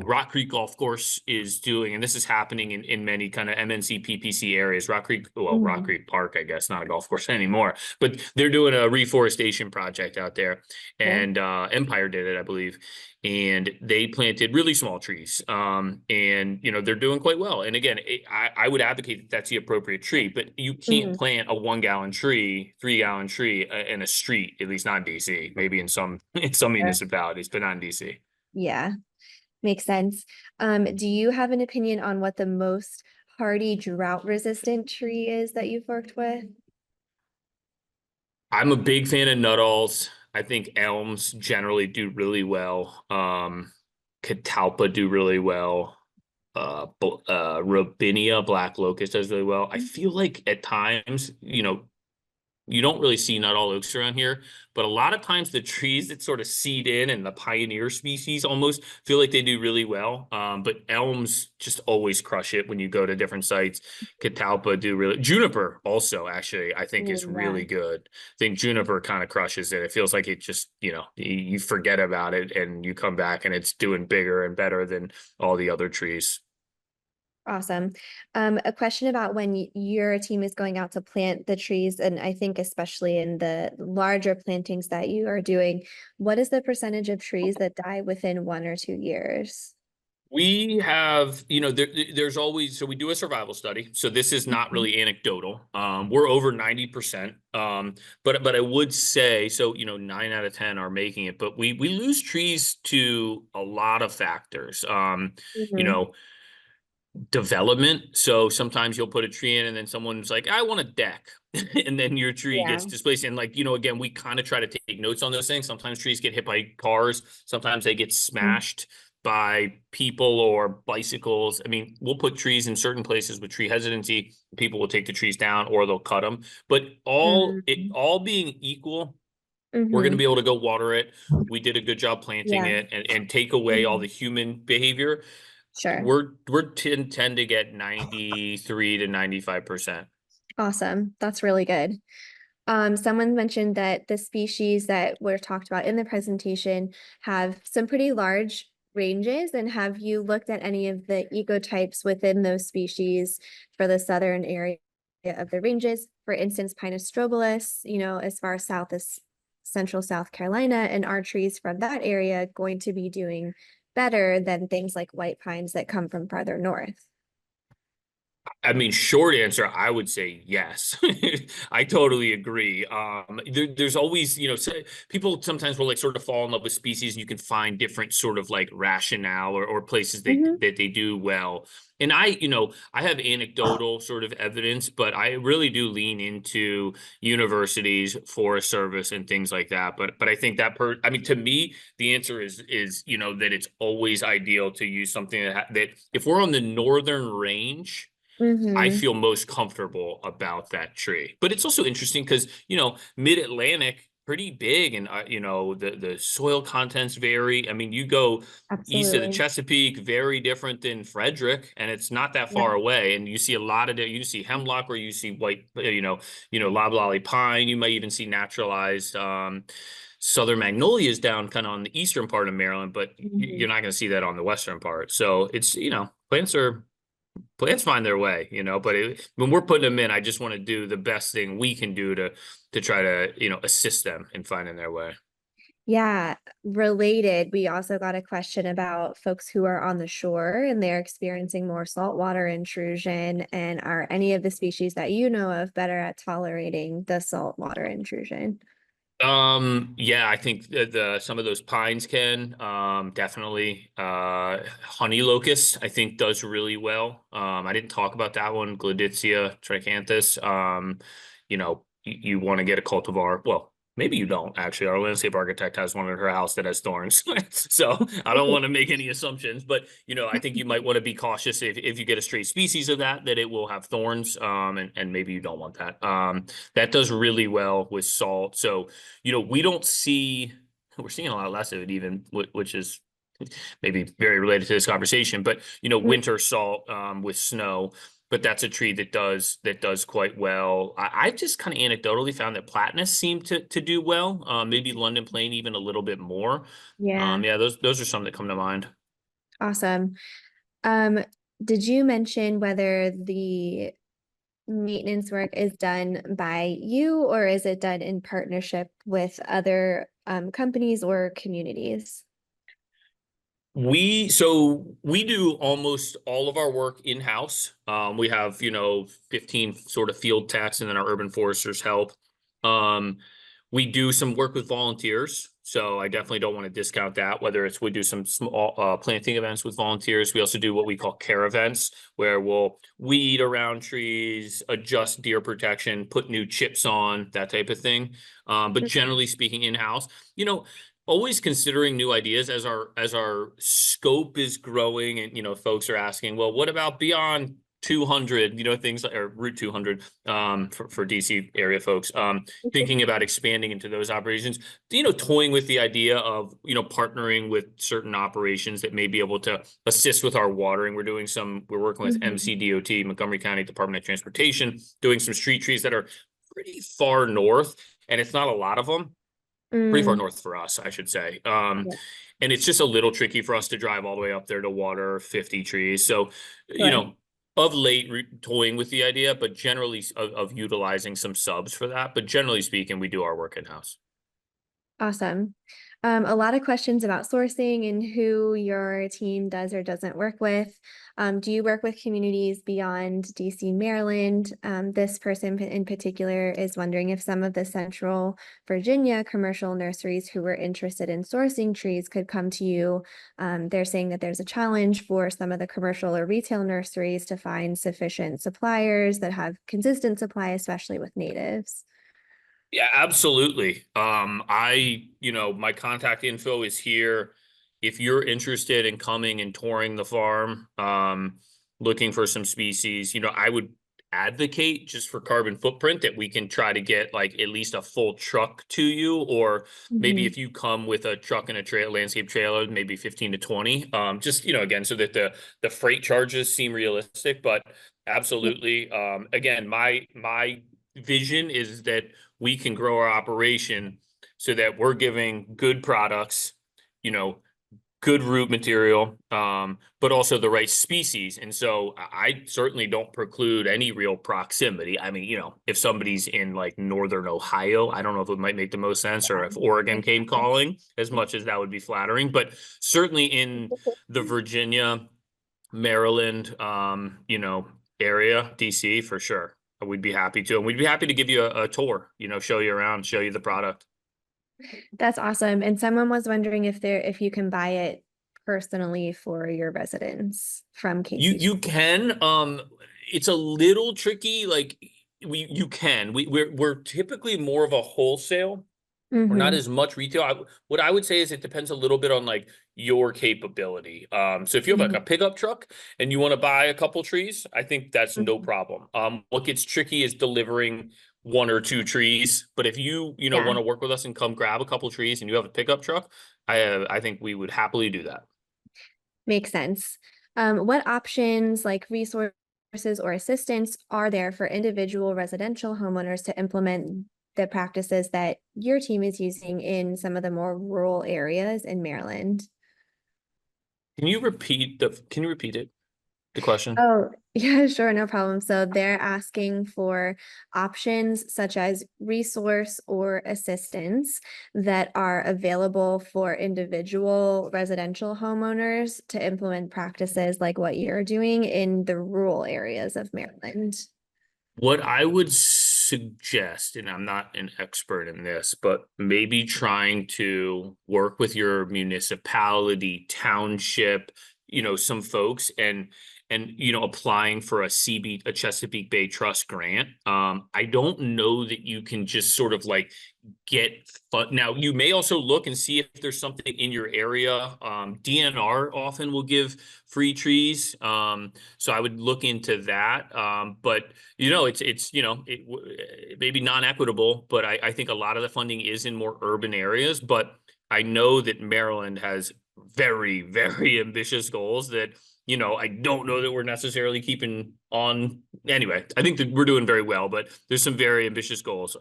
Rock Creek Golf Course is doing, and this is happening in many kind of MNC PPC areas. Rock Mhm. Creek Park, I guess, not a golf course anymore, but they're doing a reforestation project out there, Cool. and Empire did it, I believe, and they planted really small trees. And they're doing quite well. And again, I would advocate that that's the appropriate tree, but you can't Mhm. plant a 1 gallon tree, 3 gallon tree in a street, at least not in DC, maybe in some in some Sure. municipalities, but not in DC. Yeah, makes sense. Do you have an opinion on what the most hardy drought resistant tree is that you've worked with? I'm a big fan of Nuttalls. I think elms generally do really well. Catalpa do really well. Robinia, black locust does really well. I feel like at times, you don't really see nut all oaks around here, but a lot of times the trees that sort of seed in and the pioneer species almost feel like they do really well. But elms just always crush it when you go to different sites. Catalpa do really, juniper also actually I think is Oh, yeah. really good. I think juniper kind of crushes it. It feels like it just, you forget about it and you come back and it's doing bigger and better than all the other trees. Awesome. A question about when your team is going out to plant the trees, and I think especially in the larger plantings that you are doing, what is the percentage of trees that die within 1 or 2 years? We have, there's always, so we do a survival study. So this is not Mhm. really anecdotal. We're over 90%. But I would say, so, 9 out of 10 are making it, but we lose trees to a lot of factors. You Mhm. know, development. So sometimes you'll put a tree in and then someone's like, I want a deck. And then your tree gets Yeah. displaced. And like, again, we kind of try to take notes on those things. Sometimes trees get hit by cars. Sometimes they get Mhm. smashed by people or bicycles. I mean, we'll put trees in certain places with tree hesitancy. People will take the trees down or they'll cut them. But Mhm. all being equal, we're going to Mhm. be able to go water it. We did a good job planting Yeah. it and take away all the Mhm. human behavior. Sure. We're tend to get 93 to 95%. Awesome. That's really good. Someone mentioned that the species that were talked about in the presentation have some pretty large ranges. And have you looked at any of the ecotypes within those species for the southern area of the ranges? For instance, Pinus strobilus, as far south as central South Carolina, and our trees from that area going to be doing better than things like white pines that come from farther north. I mean, short answer, I would say yes. I totally agree. There's always, people sometimes will like sort of fall in love with species, and you can find different sort of like rationale or places Mhm. that they do well. And I have anecdotal sort of evidence, but I really do lean into universities, Forest Service, and things like that. But I think I mean, to me, the answer is that it's always ideal to use something that if we're on the northern range. I Mhm. feel most comfortable about that tree. But it's also interesting because, mid-Atlantic, pretty big, and the soil contents vary. I mean, you go east of the Absolutely. Chesapeake, very different than Frederick, and it's not that Yeah. far away. And you see a lot of you see hemlock, or you see white, loblolly pine. You might even see naturalized southern magnolias down kind of on the eastern part of Maryland, but you're Mhm. not going to see that on the western part. So it's, plants find their way, but when we're putting them in, I just want to do the best thing we can do to try to, assist them in finding their way. Yeah, related, we also got a question about folks who are on the shore and they're experiencing more saltwater intrusion. And are any of the species that you know of better at tolerating the saltwater intrusion? Yeah, I think the some of those pines can, definitely. Honey locust, I think does really well. I didn't talk about that one, Gladitsia tricanthus. You want to get a cultivar. Well, maybe you don't actually. Our landscape architect has one in her house that has thorns. So I don't want to make any assumptions, but I think you might want to be cautious if you get a straight species of that it will have thorns. And maybe you don't want that. That does really well with salt. So we don't see, we're seeing a lot less of it even, which is maybe very related to this conversation, but Mm. winter salt with snow. But that's a tree that does quite well. I've just kind of anecdotally found that Platanus seemed to do well. Maybe London Plane even a little bit more. Yeah, Yeah, those are some that come to mind. awesome. Um, did you mention whether the maintenance work is done by you or is it done in partnership with other companies or communities? So we do almost all of our work in-house. We have, 15 sort of field techs and then our urban foresters help. Um, We do some work with volunteers, so I definitely don't want to discount that. Whether it's we do some small planting events with volunteers. We also do what we call care events, where we'll weed around trees, adjust deer protection, put new chips on, that type of thing. But generally speaking, in-house, always considering new ideas as our scope is growing, and folks are asking, well, what about beyond 200, things like, or Route 200, for DC area folks, thinking about expanding into those operations, toying with the idea of, partnering with certain operations that may be able to assist with our watering. We're working with Mhm. MCDOT, Montgomery County Department of Transportation, doing some street trees that are pretty far north, and it's not a lot of them. Pretty far Mm, north for us, I should say. yeah, And it's just a little tricky for us to drive all the way up there to water 50 trees. So, sure. of late toying with the idea, but generally of utilizing some subs for that. But generally speaking, we do our work in-house. Awesome. A lot of questions about sourcing and who your team does or doesn't work with. Do you work with communities beyond DC, Maryland? This person in particular is wondering if some of the Central Virginia commercial nurseries who were interested in sourcing trees could come to you. They're saying that there's a challenge for some of the commercial or retail nurseries to find sufficient suppliers that have consistent supply, especially with natives. Yeah, absolutely. My contact info is here. If you're interested in coming and touring the farm, looking for some species, I would advocate just for carbon footprint that we can try to get like at least a full truck to you, or maybe Mhm. if you come with a truck and a landscape trailer, maybe 15 to 20. Just, again, so that the freight charges seem realistic, but absolutely. Again, my vision is that we can grow our operation so that we're giving good products, you know, good root material, but also the right species. And so I certainly don't preclude any real proximity. I mean, if somebody's in like northern Ohio, I don't know if it might make the most sense, or if Oregon came calling, as much as that would be flattering, but certainly in the Virginia, Maryland, area, DC for sure. We'd be happy to, and we'd be happy to give you a tour, show you around, show you the product. That's awesome. And someone was wondering if you can buy it personally for your residents from You Casey. you can, it's a little tricky. Like you can, we're typically more of a wholesale. Or not Mm-hmm. as much retail. What I would say is it depends a little bit on like your capability. So if you have like a pickup truck and you want to buy a couple trees, I think that's no Hmm. problem. What gets tricky is delivering one or two trees. But if you Yeah, want to work with us and come grab a couple trees and you have a pickup truck, I think we would happily do that. makes sense. What options like resources or assistance are there for individual residential homeowners to implement the practices that your team is using in some of the more rural areas in Maryland? Can you repeat it, the question? Oh, yeah, sure, no problem. So they're asking for options such as resource or assistance that are available for individual residential homeowners to implement practices like what you're doing in the rural areas of Maryland. What I would suggest, and I'm not an expert in this, but maybe trying to work with your municipality, township, some folks, and applying for a Chesapeake Bay Trust grant. I don't know that you can just sort of like get fun. Now, you may also look and see if there's something in your area. DNR often will give free trees. So I would look into that. But it maybe non-equitable, but I think a lot of the funding is in more urban areas. But I know that Maryland has very, very ambitious goals that, I don't know that we're necessarily keeping on. Anyway, I think that we're doing very well, but there's some very ambitious goals.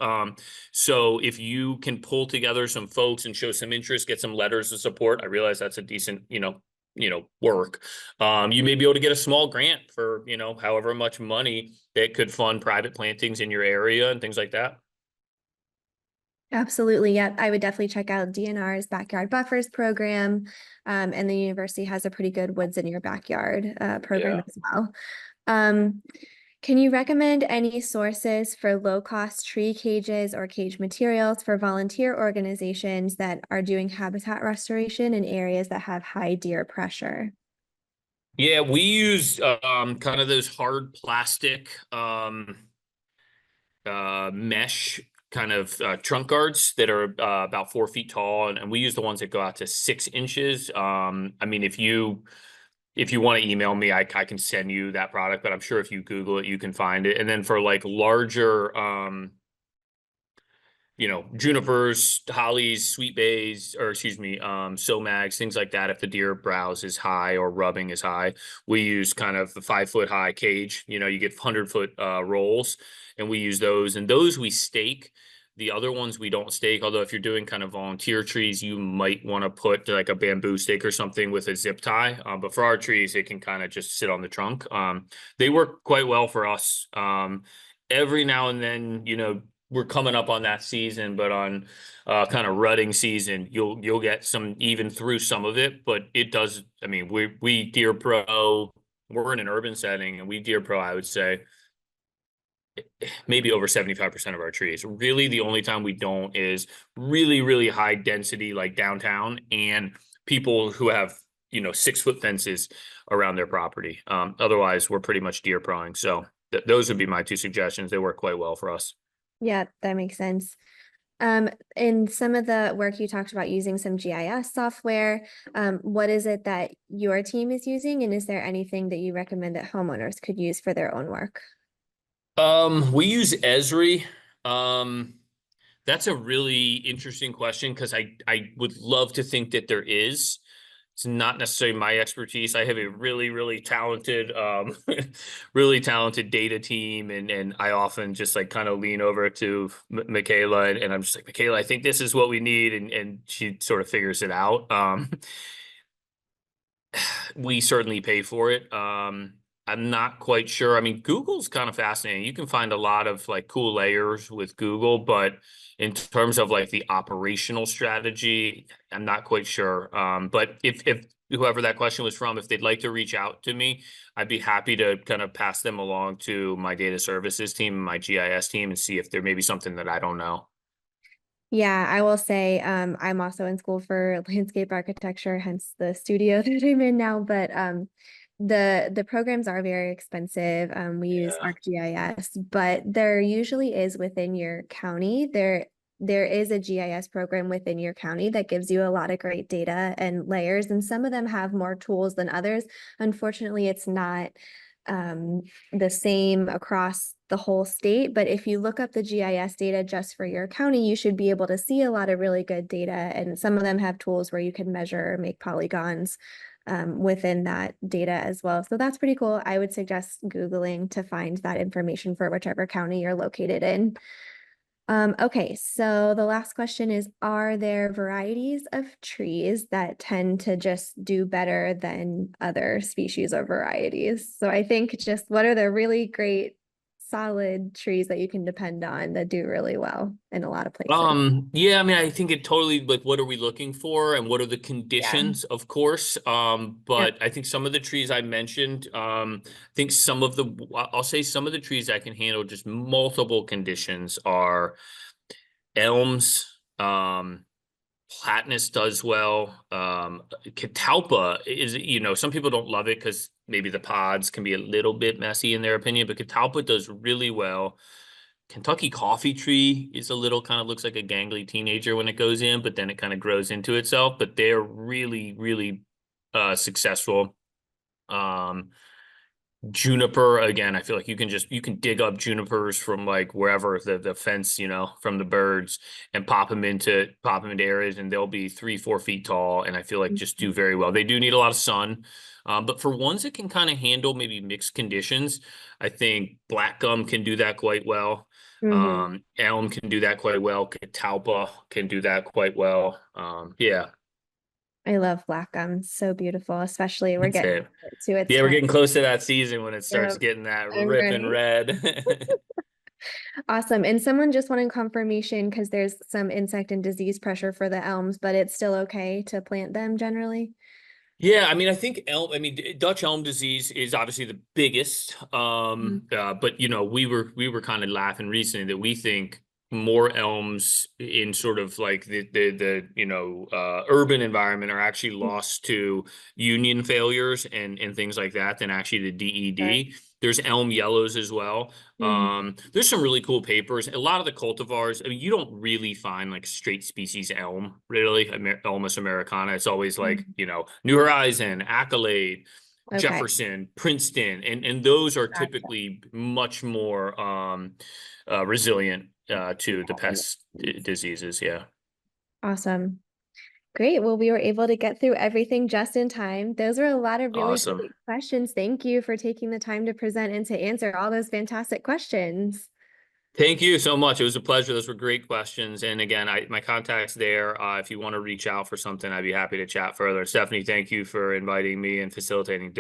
So if you can pull together some folks and show some interest, get some letters of support, I realize that's a decent, work. You may be able to get a small grant for, however much money that could fund private plantings in your area and things like that. Absolutely. Yep. I would definitely check out DNR's backyard buffers program. And the university has a pretty good woods in your backyard program Yeah. as well. Um, Can you recommend any sources for low-cost tree cages or cage materials for volunteer organizations that are doing habitat restoration in areas that have high deer pressure? Yeah, we use kind of those hard plastic mesh kind of trunk guards that are about 4 feet tall, and we use the ones that go out to 6 inches. I mean, if you want to email me, I can send you that product, but I'm sure if you Google it, you can find it. And then for like larger junipers, hollies, sweet bays, or excuse me, somags, things like that. If the deer browse is high or rubbing is high, we use kind of the 5 foot high cage. You get 100 foot rolls, and we use those. And those we stake. The other ones we don't stake. Although if you're doing kind of volunteer trees, you might want to put like a bamboo stake or something with a zip tie. But for our trees, it can kind of just sit on the trunk. They work quite well for us. Every now and then, we're coming up on that season, but on kind of rutting season, you'll get some even through some of it, but it does. I mean, we Deer Pro, we're in an urban setting, and we Deer Pro, I would say maybe over 75% of our trees. Really, the only time we don't is really, really high density, like downtown, and people who have 6 foot fences around their property. Otherwise, we're pretty much deer proing. So those would be my two suggestions. They work quite well for us. Yeah, that makes sense. In some of the work you talked about using some GIS software. What is it that your team is using, and is there anything that you recommend that homeowners could use for their own work? We use Esri. Um, that's a really interesting question because I would love to think that there is. It's not necessarily my expertise. I have a really, really talented, really talented data team, and I often just like kind of lean over to Michaela, and I'm just like, Michaela, I think this is what we need, and she sort of figures it out. We certainly pay for it. I'm not quite sure. I mean, Google's kind of fascinating. You can find a lot of like cool layers with Google, but in terms of like the operational strategy, I'm not quite sure. But if whoever that question was from, if they'd like to reach out to me, I'd be happy to kind of pass them along to my data services team, my GIS team, and see if there may be something that I don't know. Yeah, I will say I'm also in school for landscape architecture, hence the studio that I'm in now. But the programs are very expensive. We use Yeah. ArcGIS, but there usually is within your county. There is a GIS program within your county that gives you a lot of great data and layers, and some of them have more tools than others. Unfortunately, it's not the same across the whole state. But if you look up the GIS data just for your county, you should be able to see a lot of really good data. And some of them have tools where you can measure or make polygons within that data as well. So that's pretty cool. I would suggest Googling to find that information for whichever county you're located in. Okay, so the last question is, are there varieties of trees that tend to just do better than other species or varieties? So I think just what are the really great solid trees that you can depend on that do really well in a lot of places? Yeah, I mean, I think it totally like what are we looking for and what are the Yeah. conditions, of course. Yep. But I think some of the trees I mentioned, I think I'll say some of the trees that can handle just multiple conditions are elms, Platinus does well. Catalpa is, some people don't love it because maybe the pods can be a little bit messy in their opinion, but Catalpa does really well. Kentucky coffee tree is a little kind of looks like a gangly teenager when it goes in, but then it kind of grows into itself. But they're really, really successful. Um, Juniper, again, I feel like you can dig up junipers from like wherever the fence, from the birds and pop them into areas, and they'll be 3, 4 feet tall. And I feel like just do very well. They do need a lot of sun. But for ones that can kind of handle maybe mixed conditions, I think black gum can do that quite well. Mm-hmm. Elm can do that quite well. Catalpa can do that quite well. Yeah, I love black gum. So beautiful, especially we're that's getting it. to its Yeah, we're time. getting close to that season when it starts Yeah, getting that I'm ripping ready. red. Awesome. And someone just wanted confirmation because there's some insect and disease pressure for the elms, but it's still okay to plant them generally. Yeah, I mean, I think Dutch elm disease is obviously the biggest. Mhm. But we were kind of laughing recently that we think more elms in sort of like the urban environment are actually lost to union failures and things like that than actually the Sure. DED. There's elm yellows as well. Mhm. There's some really cool papers. A lot of the cultivars, I mean, you don't really find like straight species elm, really, Elmus americana. It's always like, Mhm. New Horizon, Accolade, Okay. Jefferson, Princeton, and those are Gotcha. typically much more resilient to the pest diseases. Yeah. Awesome. Great. Well, we were able to get through everything just in time. Those were a lot of really Awesome. great questions. Thank you for taking the time to present and to answer all those fantastic questions. Thank you so much. It was a pleasure. Those were great questions. And again, my contact's there. If you want to reach out for something, I'd be happy to chat further. Stephanie, thank you for inviting me and facilitating.